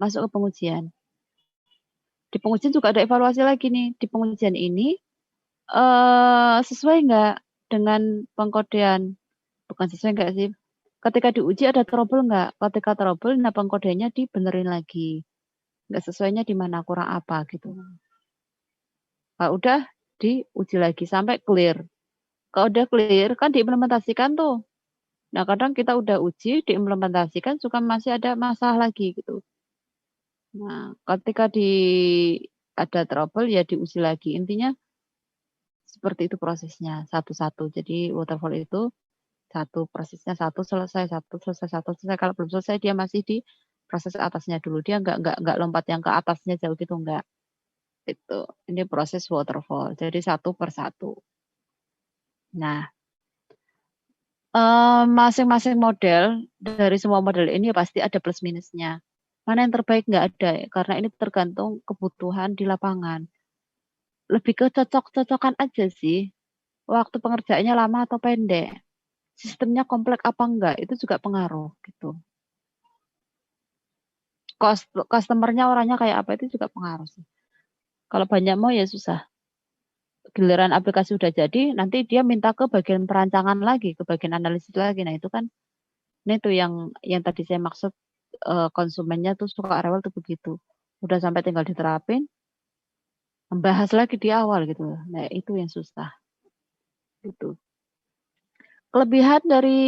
[SPEAKER 1] masuk ke pengujian. Di pengujian juga ada evaluasi lagi nih. Di pengujian ini sesuai nggak dengan pengkodean? Bukan sesuai nggak sih, ketika diuji ada trouble nggak? Ketika trouble, nah pengkodeannya dibenerin lagi. Nggak sesuainya di mana, kurang apa gitu. Kalau udah diuji lagi sampai clear. Kalau udah clear kan diimplementasikan tuh. Nah, kadang kita udah uji, diimplementasikan suka masih ada masalah lagi gitu. Nah, ketika ada trouble ya diuji lagi. Intinya seperti itu prosesnya, satu-satu. Jadi waterfall itu prosesnya satu selesai, satu selesai, satu selesai. Kalau belum selesai dia masih di proses atasnya dulu. Dia nggak lompat yang ke atasnya jauh gitu, enggak. Itu. Ini proses waterfall. Jadi satu per satu. Nah, masing-masing model, dari semua model ini pasti ada plus minusnya. Mana yang terbaik nggak ada, karena ini tergantung kebutuhan di lapangan. Lebih ke cocok-cocokan aja sih. Waktu pengerjaannya lama atau pendek. Sistemnya kompleks apa enggak, itu juga pengaruh gitu. Customer-nya orangnya kayak apa itu juga pengaruh sih. Kalau banyak mau ya susah. Giliran aplikasi udah jadi, nanti dia minta ke bagian perancangan lagi, ke bagian analisis lagi. Nah, itu kan ini tuh yang tadi saya maksud konsumennya tuh suka rewel tuh begitu. Udah sampai tinggal diterapin, membahas lagi di awal gitu. Nah, itu yang susah. Gitu. Kelebihan dari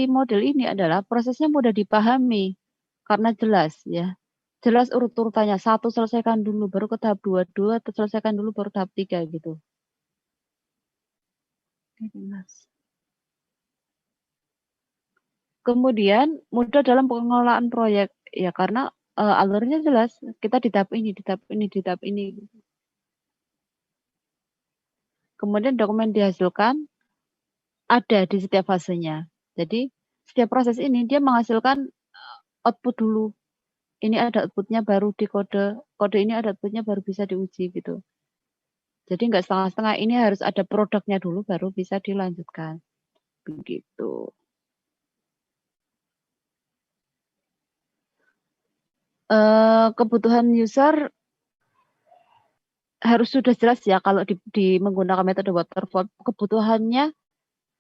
[SPEAKER 1] model ini adalah prosesnya mudah dipahami karena jelas ya. Jelas urut-urutannya, satu selesaikan dulu, baru ke tahap 2, 2 selesaikan dulu, baru tahap 3 gitu. Kemudian mudah dalam pengelolaan proyek, ya karena alurnya jelas, kita di tahap ini, di tahap ini, di tahap ini. Kemudian dokumen dihasilkan ada di setiap fasenya. Jadi setiap proses ini dia menghasilkan output dulu. Ini ada outputnya baru dikode, kode ini ada outputnya baru bisa diuji gitu. Jadi nggak setengah-setengah, ini harus ada produknya dulu baru bisa dilanjutkan. Begitu. Kebutuhan user harus sudah jelas ya kalau di menggunakan metode waterfall, kebutuhannya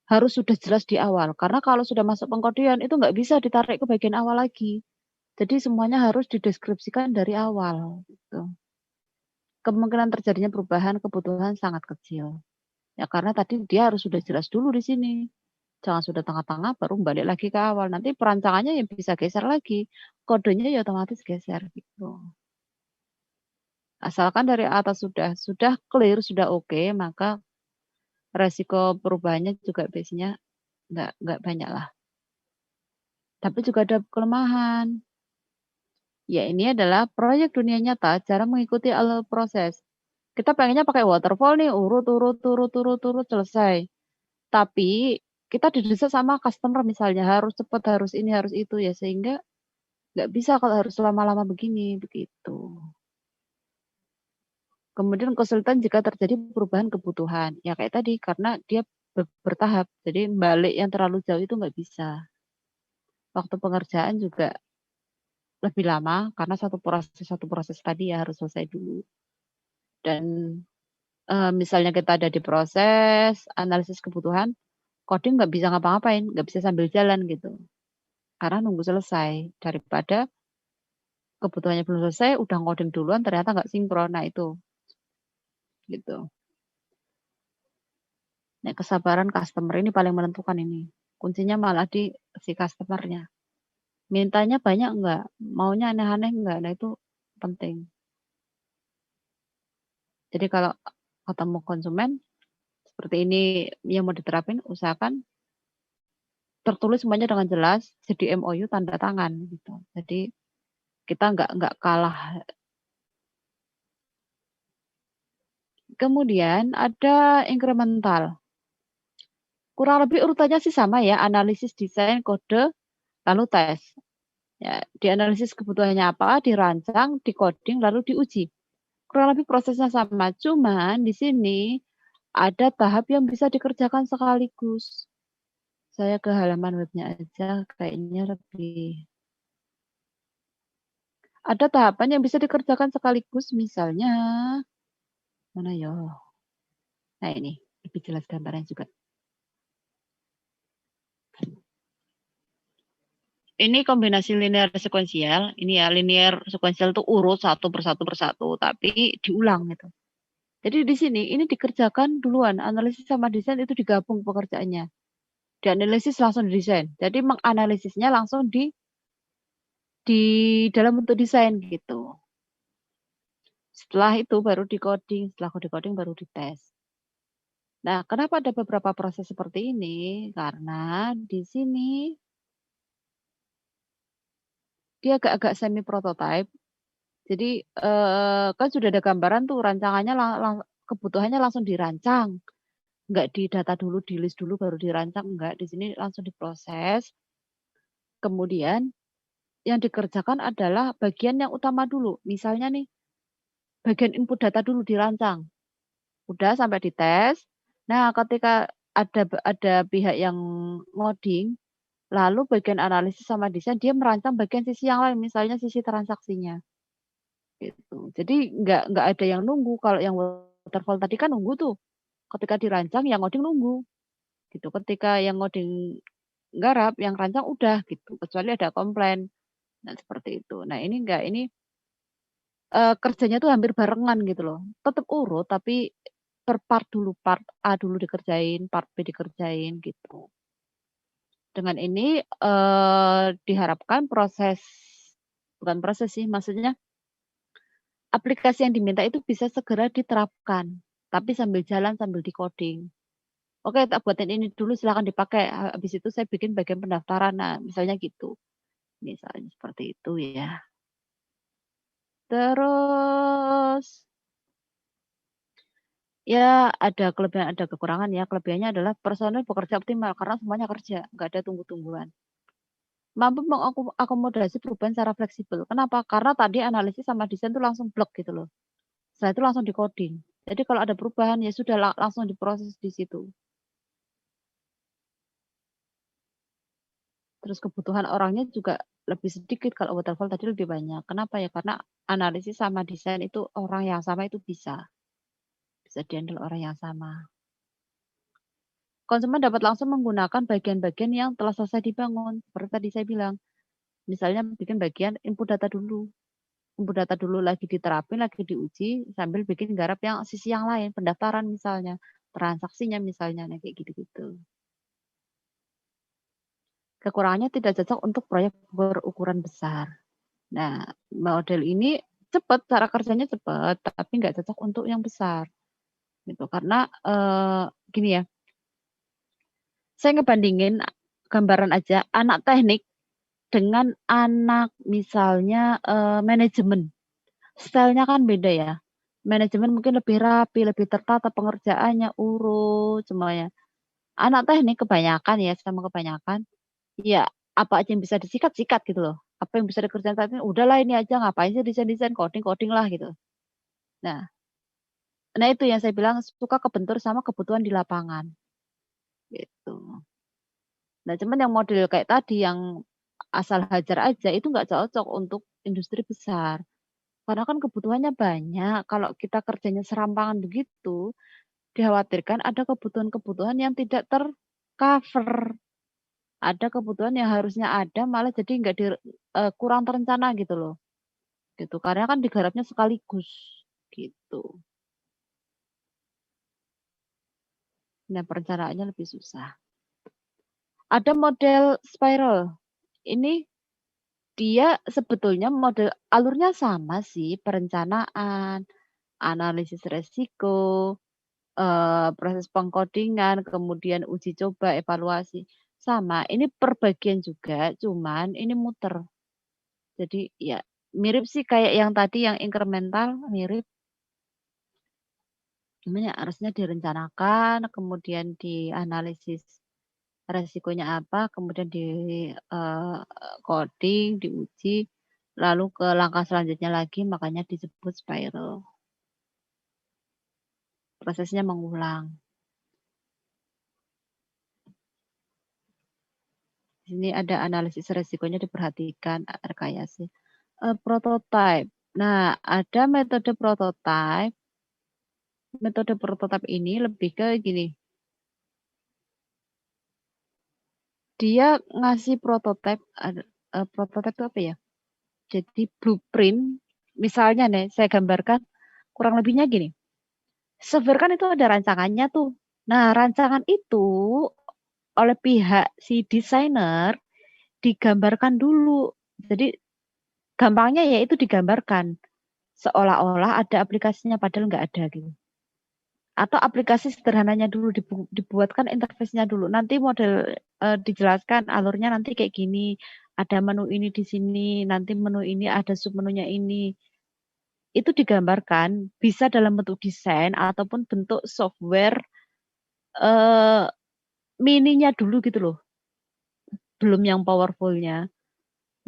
[SPEAKER 1] harus sudah jelas di awal. Karena kalau sudah masuk pengkodean itu nggak bisa ditarik ke bagian awal lagi. Jadi semuanya harus dideskripsikan dari awal. Gitu. Kemungkinan terjadinya perubahan kebutuhan sangat kecil. Ya karena tadi dia harus sudah jelas dulu di sini. Jangan sudah tengah-tengah baru balik lagi ke awal. Nanti perancangannya yang bisa geser lagi. Kodenya ya otomatis geser gitu. Asalkan dari atas sudah clear, sudah oke, maka resiko perubahannya juga biasanya nggak banyak lah. Tapi juga ada kelemahan. Ya ini adalah proyek dunia nyata, cara mengikuti alur proses. Kita pengennya pakai waterfall nih, urut, selesai. Tapi kita didesak sama customer misalnya, harus cepat, harus ini, harus itu ya, sehingga nggak bisa kalau harus lama-lama begini, begitu. Kemudian konsultan jika terjadi perubahan kebutuhan. Ya kayak tadi, karena dia bertahap. Jadi balik yang terlalu jauh itu nggak bisa. Waktu pengerjaan juga lebih lama, karena satu proses tadi ya harus selesai dulu. Dan misalnya kita ada di proses analisis kebutuhan, coding nggak bisa ngapa-ngapain, nggak bisa sambil jalan gitu. Karena nunggu selesai, daripada kebutuhannya belum selesai, udah ngoding duluan ternyata nggak sinkron. Nah itu, gitu. Nah, kesabaran customer ini paling menentukan ini. Kuncinya malah di si customernya. Mintanya banyak enggak? Maunya aneh-aneh enggak? Nah itu penting. Jadi kalau ketemu konsumen, seperti ini yang mau diterapin, usahakan tertulis semuanya dengan jelas, jadi MOU tanda tangan gitu. Jadi kita nggak kalah. Kemudian ada incremental. Kurang lebih urutannya sih sama ya, analisis desain, kode, lalu tes. Ya, dianalisis kebutuhannya apa, dirancang, di-coding, lalu diuji. Kurang lebih prosesnya sama, cuman di sini ada tahap yang bisa dikerjakan sekaligus. Saya ke halaman webnya aja, kayaknya lebih. Ada tahapan yang bisa dikerjakan sekaligus, misalnya mana ya? Nah ini lebih jelas gambarnya juga. Ini kombinasi linear sekuensial. Ini ya linear sekuensial itu urut satu persatu, tapi diulang gitu. Jadi di sini ini dikerjakan duluan, analisis sama desain itu digabung pekerjaannya. Dianalisis langsung desain. Jadi menganalisisnya langsung di dalam bentuk desain gitu. Setelah itu baru di-coding, setelah di-coding baru dites. Nah, kenapa ada beberapa proses seperti ini? Karena di sini dia agak-agak semi prototype. Jadi kan sudah ada gambaran tuh rancangannya kebutuhannya langsung dirancang. Enggak didata dulu, di list dulu baru dirancang, enggak. Di sini langsung diproses. Kemudian yang dikerjakan adalah bagian yang utama dulu. Misalnya nih, bagian input data dulu dirancang. Udah sampai dites. Nah, ketika ada pihak yang ngoding, lalu bagian analisis sama desain dia merancang bagian sisi yang lain, misalnya sisi transaksinya. Gitu. Jadi nggak ada yang nunggu. Kalau yang waterfall tadi kan nunggu tuh. Ketika dirancang yang ngoding nunggu. Gitu. Ketika yang ngoding garap, yang rancang udah gitu. Kecuali ada komplain. Nah, seperti itu. Nah, ini enggak, ini kerjanya tuh hampir barengan gitu loh. Tetap urut tapi per part dulu, part A dulu dikerjain, part B dikerjain gitu. Dengan ini, diharapkan bukan proses sih, maksudnya aplikasi yang diminta itu bisa segera diterapkan, tapi sambil jalan, sambil di-coding. "Oke, tak buatin ini dulu silakan dipakai, habis itu saya bikin bagian pendaftaran." Nah, misalnya gitu. Misalnya seperti itu ya. Terus ya ada kelebihan, ada kekurangan ya. Kelebihannya adalah personil bekerja optimal karena semuanya kerja, nggak ada tunggu-tungguan. Mampu mengakomodasi perubahan secara fleksibel. Kenapa? Karena tadi analisis sama desain itu langsung blok gitu loh. Setelah itu langsung di-coding. Jadi kalau ada perubahan ya sudah langsung diproses di situ. Terus kebutuhan orangnya juga lebih sedikit, kalau waterfall tadi lebih banyak. Kenapa ya? Karena analisis sama desain itu orang yang sama itu bisa di-handle orang yang sama. Konsumen dapat langsung menggunakan bagian-bagian yang telah selesai dibangun. Seperti tadi saya bilang, misalnya bikin bagian input data dulu. Input data dulu lagi diterapin, lagi diuji, sambil bikin garap yang sisi yang lain, pendaftaran misalnya, transaksinya misalnya, nah kayak gitu-gitu. Kekurangannya tidak cocok untuk proyek berukuran besar. Nah, model ini cepat, cara kerjanya cepat, tapi nggak cocok untuk yang besar. Gitu. Karena gini ya, saya ngebandingin gambaran aja, anak teknik dengan anak misalnya, manajemen, style-nya kan beda ya. Manajemen mungkin lebih rapi, lebih tertata pengerjaannya, urut semuanya. Anak teknik kebanyakan ya, sama kebanyakan, ya apa aja yang bisa disikat, sikat gitu loh. Apa yang bisa dikerjain saat ini, udahlah ini aja ngapain sih desain-desain, coding-coding lah gitu. Nah nah itu yang saya bilang suka kebentur sama kebutuhan di lapangan, gitu. Nah cuman yang model kayak tadi yang asal hajar aja itu nggak cocok untuk industri besar. Karena kan kebutuhannya banyak, kalau kita kerjanya serampangan begitu, dikhawatirkan ada kebutuhan-kebutuhan yang tidak ter-cover. Ada kebutuhan yang harusnya ada malah jadi nggak kurang terencana gitu loh, gitu. Karena kan digarapnya sekaligus, gitu. Nah perencanaannya lebih susah. Ada model spiral, ini dia sebetulnya model alurnya sama sih, perencanaan, analisis resiko, proses pengkodingan, kemudian uji coba, evaluasi, sama. Ini per bagian juga, cuman ini muter. Jadi ya mirip sih kayak yang tadi yang incremental, mirip. Cuman ya harusnya direncanakan, kemudian dianalisis resikonya apa, kemudian di, coding, diuji, lalu ke langkah selanjutnya lagi, makanya disebut spiral. Prosesnya mengulang. Di sini ada analisis resikonya diperhatikan, rekayasa. Prototype. Nah, ada metode prototype. Metode prototype ini lebih ke gini, dia ngasih prototype, prototype itu apa ya? Jadi blueprint, misalnya nih saya gambarkan kurang lebihnya gini, software kan itu ada rancangannya tuh. Nah, rancangan itu oleh pihak si desainer digambarkan dulu. Jadi gampangnya ya itu digambarkan, seolah-olah ada aplikasinya padahal nggak ada gitu. Atau aplikasi sederhananya dulu dibuatkan interface-nya dulu. Nanti model dijelaskan alurnya nanti kayak gini. Ada menu ini di sini, nanti menu ini ada submenunya ini. Itu digambarkan bisa dalam bentuk desain ataupun bentuk software eh mininya dulu gitu loh. Belum yang powerful-nya.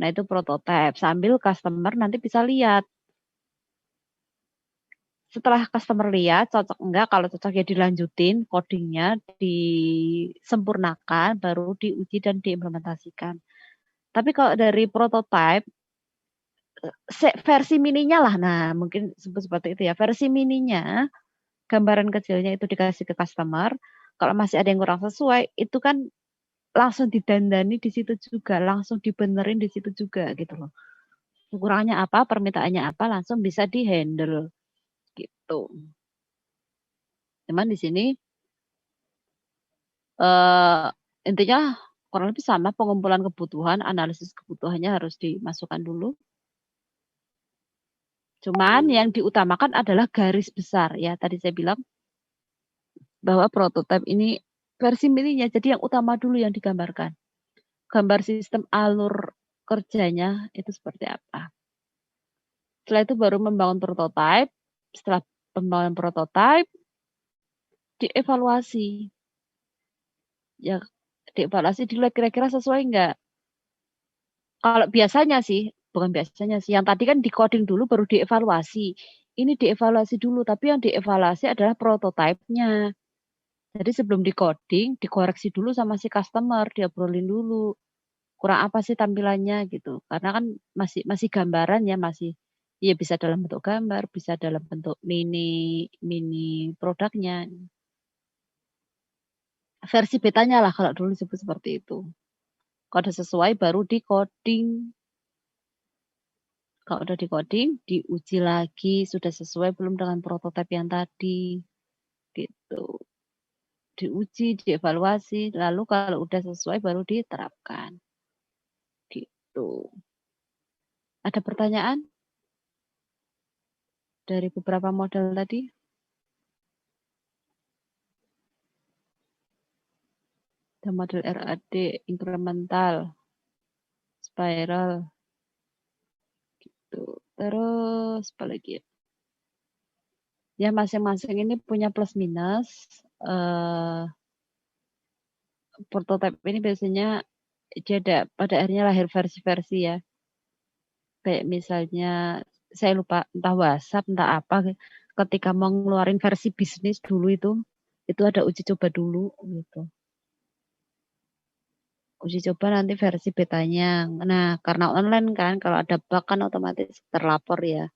[SPEAKER 1] Nah, itu prototype sambil customer nanti bisa lihat. Setelah customer lihat cocok enggak, kalau cocok ya dilanjutin coding-nya, disempurnakan, baru diuji dan diimplementasikan. Tapi kalau dari prototype, versi mininya lah, nah mungkin sebut seperti itu ya, versi mininya, gambaran kecilnya itu dikasih ke customer, kalau masih ada yang kurang sesuai, itu kan langsung didandani di situ juga, langsung dibenerin di situ juga gitu loh. Kekurangannya apa, permintaannya apa, langsung bisa di-handle gitu. Cuman di sini intinya kurang lebih sama, pengumpulan kebutuhan, analisis kebutuhannya harus dimasukkan dulu. Cuman yang diutamakan adalah garis besar ya, tadi saya bilang bahwa prototipe ini versi mininya, jadi yang utama dulu yang digambarkan. Gambar sistem alur kerjanya itu seperti apa. Setelah itu baru membangun prototipe, setelah pembangunan prototipe, dievaluasi. Ya, dievaluasi dilihat kira-kira sesuai enggak. Kalau biasanya sih, bukan biasanya sih, yang tadi kan di-coding dulu baru dievaluasi. Ini dievaluasi dulu, tapi yang dievaluasi adalah prototipe-nya. Jadi sebelum di-coding, dikoreksi dulu sama si customer, diobrolin dulu. Kurang apa sih tampilannya gitu. Karena kan masih masih gambaran ya, masih ya bisa dalam bentuk gambar, bisa dalam bentuk mini mini produknya. Versi betanya lah kalau dulu disebut seperti itu. Kalau udah sesuai baru di-coding. Kalau udah di-coding, diuji lagi sudah sesuai belum dengan prototipe yang tadi, gitu. Diuji, dievaluasi, lalu kalau udah sesuai baru diterapkan, gitu. Ada pertanyaan dari beberapa model tadi? Ada model RAD, incremental, spiral. Gitu. Terus apa lagi ya? Ya masing-masing ini punya plus minus. Prototipe ini biasanya dia ada pada akhirnya lahir versi-versi ya. Kayak misalnya saya lupa entah WhatsApp entah apa ketika mau ngeluarin versi bisnis dulu itu ada uji coba dulu gitu. Uji coba nanti versi betanya. Nah, karena online kan kalau ada bug kan otomatis terlapor ya.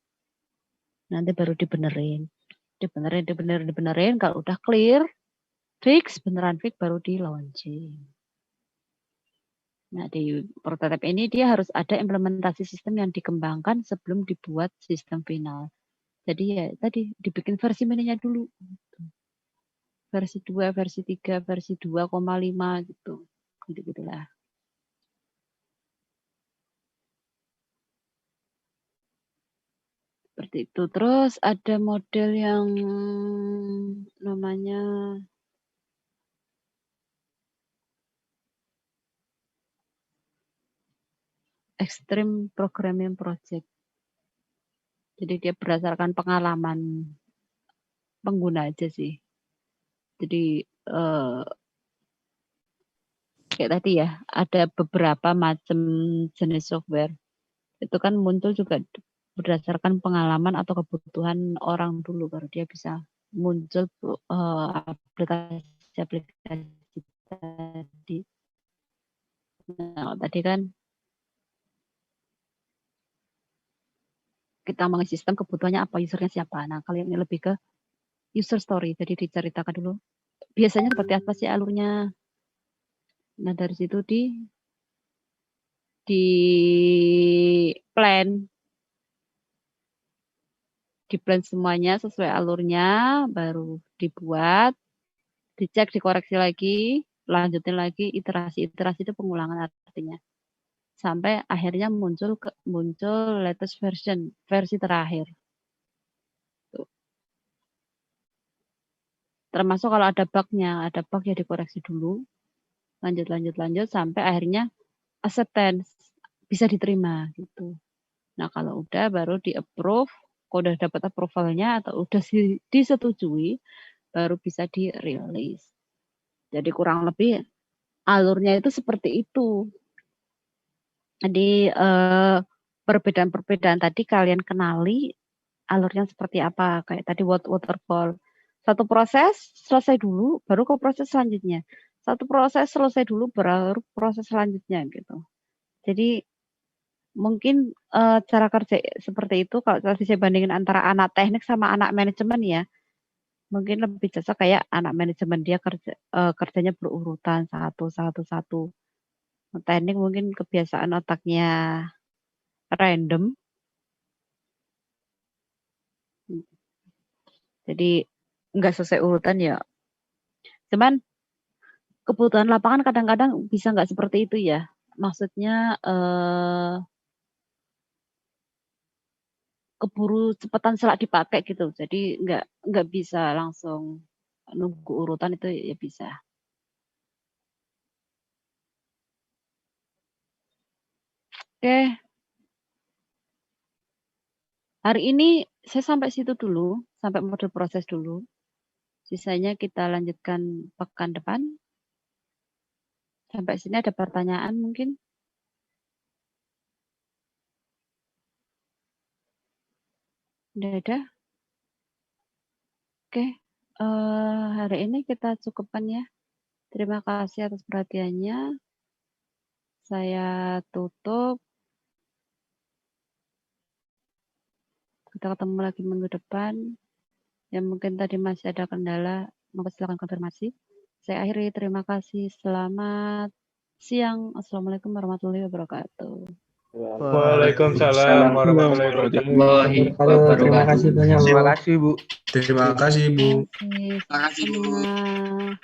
[SPEAKER 1] Nanti baru dibenerin. Dibenerin kalau udah clear, beneran fix baru di launching. Nah, di prototipe ini dia harus ada implementasi sistem yang dikembangkan sebelum dibuat sistem final. Jadi ya tadi dibikin versi mininya dulu. Versi 2, versi 3, versi 2,5 gitu. Gitu-gitulah. Seperti itu. Terus ada model yang namanya Extreme Programming Project. Jadi dia berdasarkan pengalaman pengguna aja sih. Jadi kayak tadi ya, ada beberapa macam jenis software. Itu kan muncul juga berdasarkan pengalaman atau kebutuhan orang dulu baru dia bisa muncul aplikasi-aplikasi tadi. Nah, tadi kan kita ngomongin sistem kebutuhannya apa, usernya siapa. Nah, kalau ini lebih ke user story, jadi diceritakan dulu. Biasanya seperti apa sih alurnya? Nah, dari situ di plan semuanya sesuai alurnya, baru dibuat, dicek, dikoreksi lagi, lanjutin lagi, iterasi itu pengulangan artinya. Sampai akhirnya muncul latest version, versi terakhir. Tuh. Termasuk kalau ada bug-nya, ya dikoreksi dulu, lanjut sampai akhirnya acceptance, bisa diterima gitu. Nah, kalau udah baru di-approve, kalau udah dapat approval-nya atau udah disetujui, baru bisa dirilis. Jadi kurang lebih alurnya itu seperti itu. Jadi perbedaan-perbedaan tadi kalian kenali alurnya seperti apa. Kayak tadi waterfall. Satu proses selesai dulu, baru ke proses selanjutnya. Satu proses selesai dulu, baru proses selanjutnya gitu. Jadi mungkin cara kerja seperti itu kalau tadi saya bandingin antara anak teknik sama anak manajemen ya, mungkin lebih cocok kayak anak manajemen dia kerjanya berurutan satu. Teknik mungkin kebiasaan otaknya random. Jadi nggak sesuai urutan ya. Cuman kebutuhan lapangan kadang-kadang bisa nggak seperti itu ya. Maksudnya keburu cepetan selak dipakai gitu. Jadi nggak bisa langsung nunggu urutan itu ya bisa. Oke. Hari ini saya sampai situ dulu, sampai model proses dulu. Sisanya kita lanjutkan pekan depan. Sampai sini ada pertanyaan mungkin? Udah ada? Oke. Hari ini kita cukupkan ya. Terima kasih atas perhatiannya. Saya tutup. Kita ketemu lagi minggu depan. Yang mungkin tadi masih ada kendala, maka silakan konfirmasi. Saya akhiri, terima kasih. Selamat siang. Assalamualaikum warahmatullahi wabarakatuh.
[SPEAKER 2] Waalaikumsalam warahmatullahi wabarakatuh.
[SPEAKER 3] Terima kasih banyak, Bu.
[SPEAKER 2] Terima kasih, Bu.
[SPEAKER 3] Terima kasih, Bu.
[SPEAKER 1] Terima kasih semua.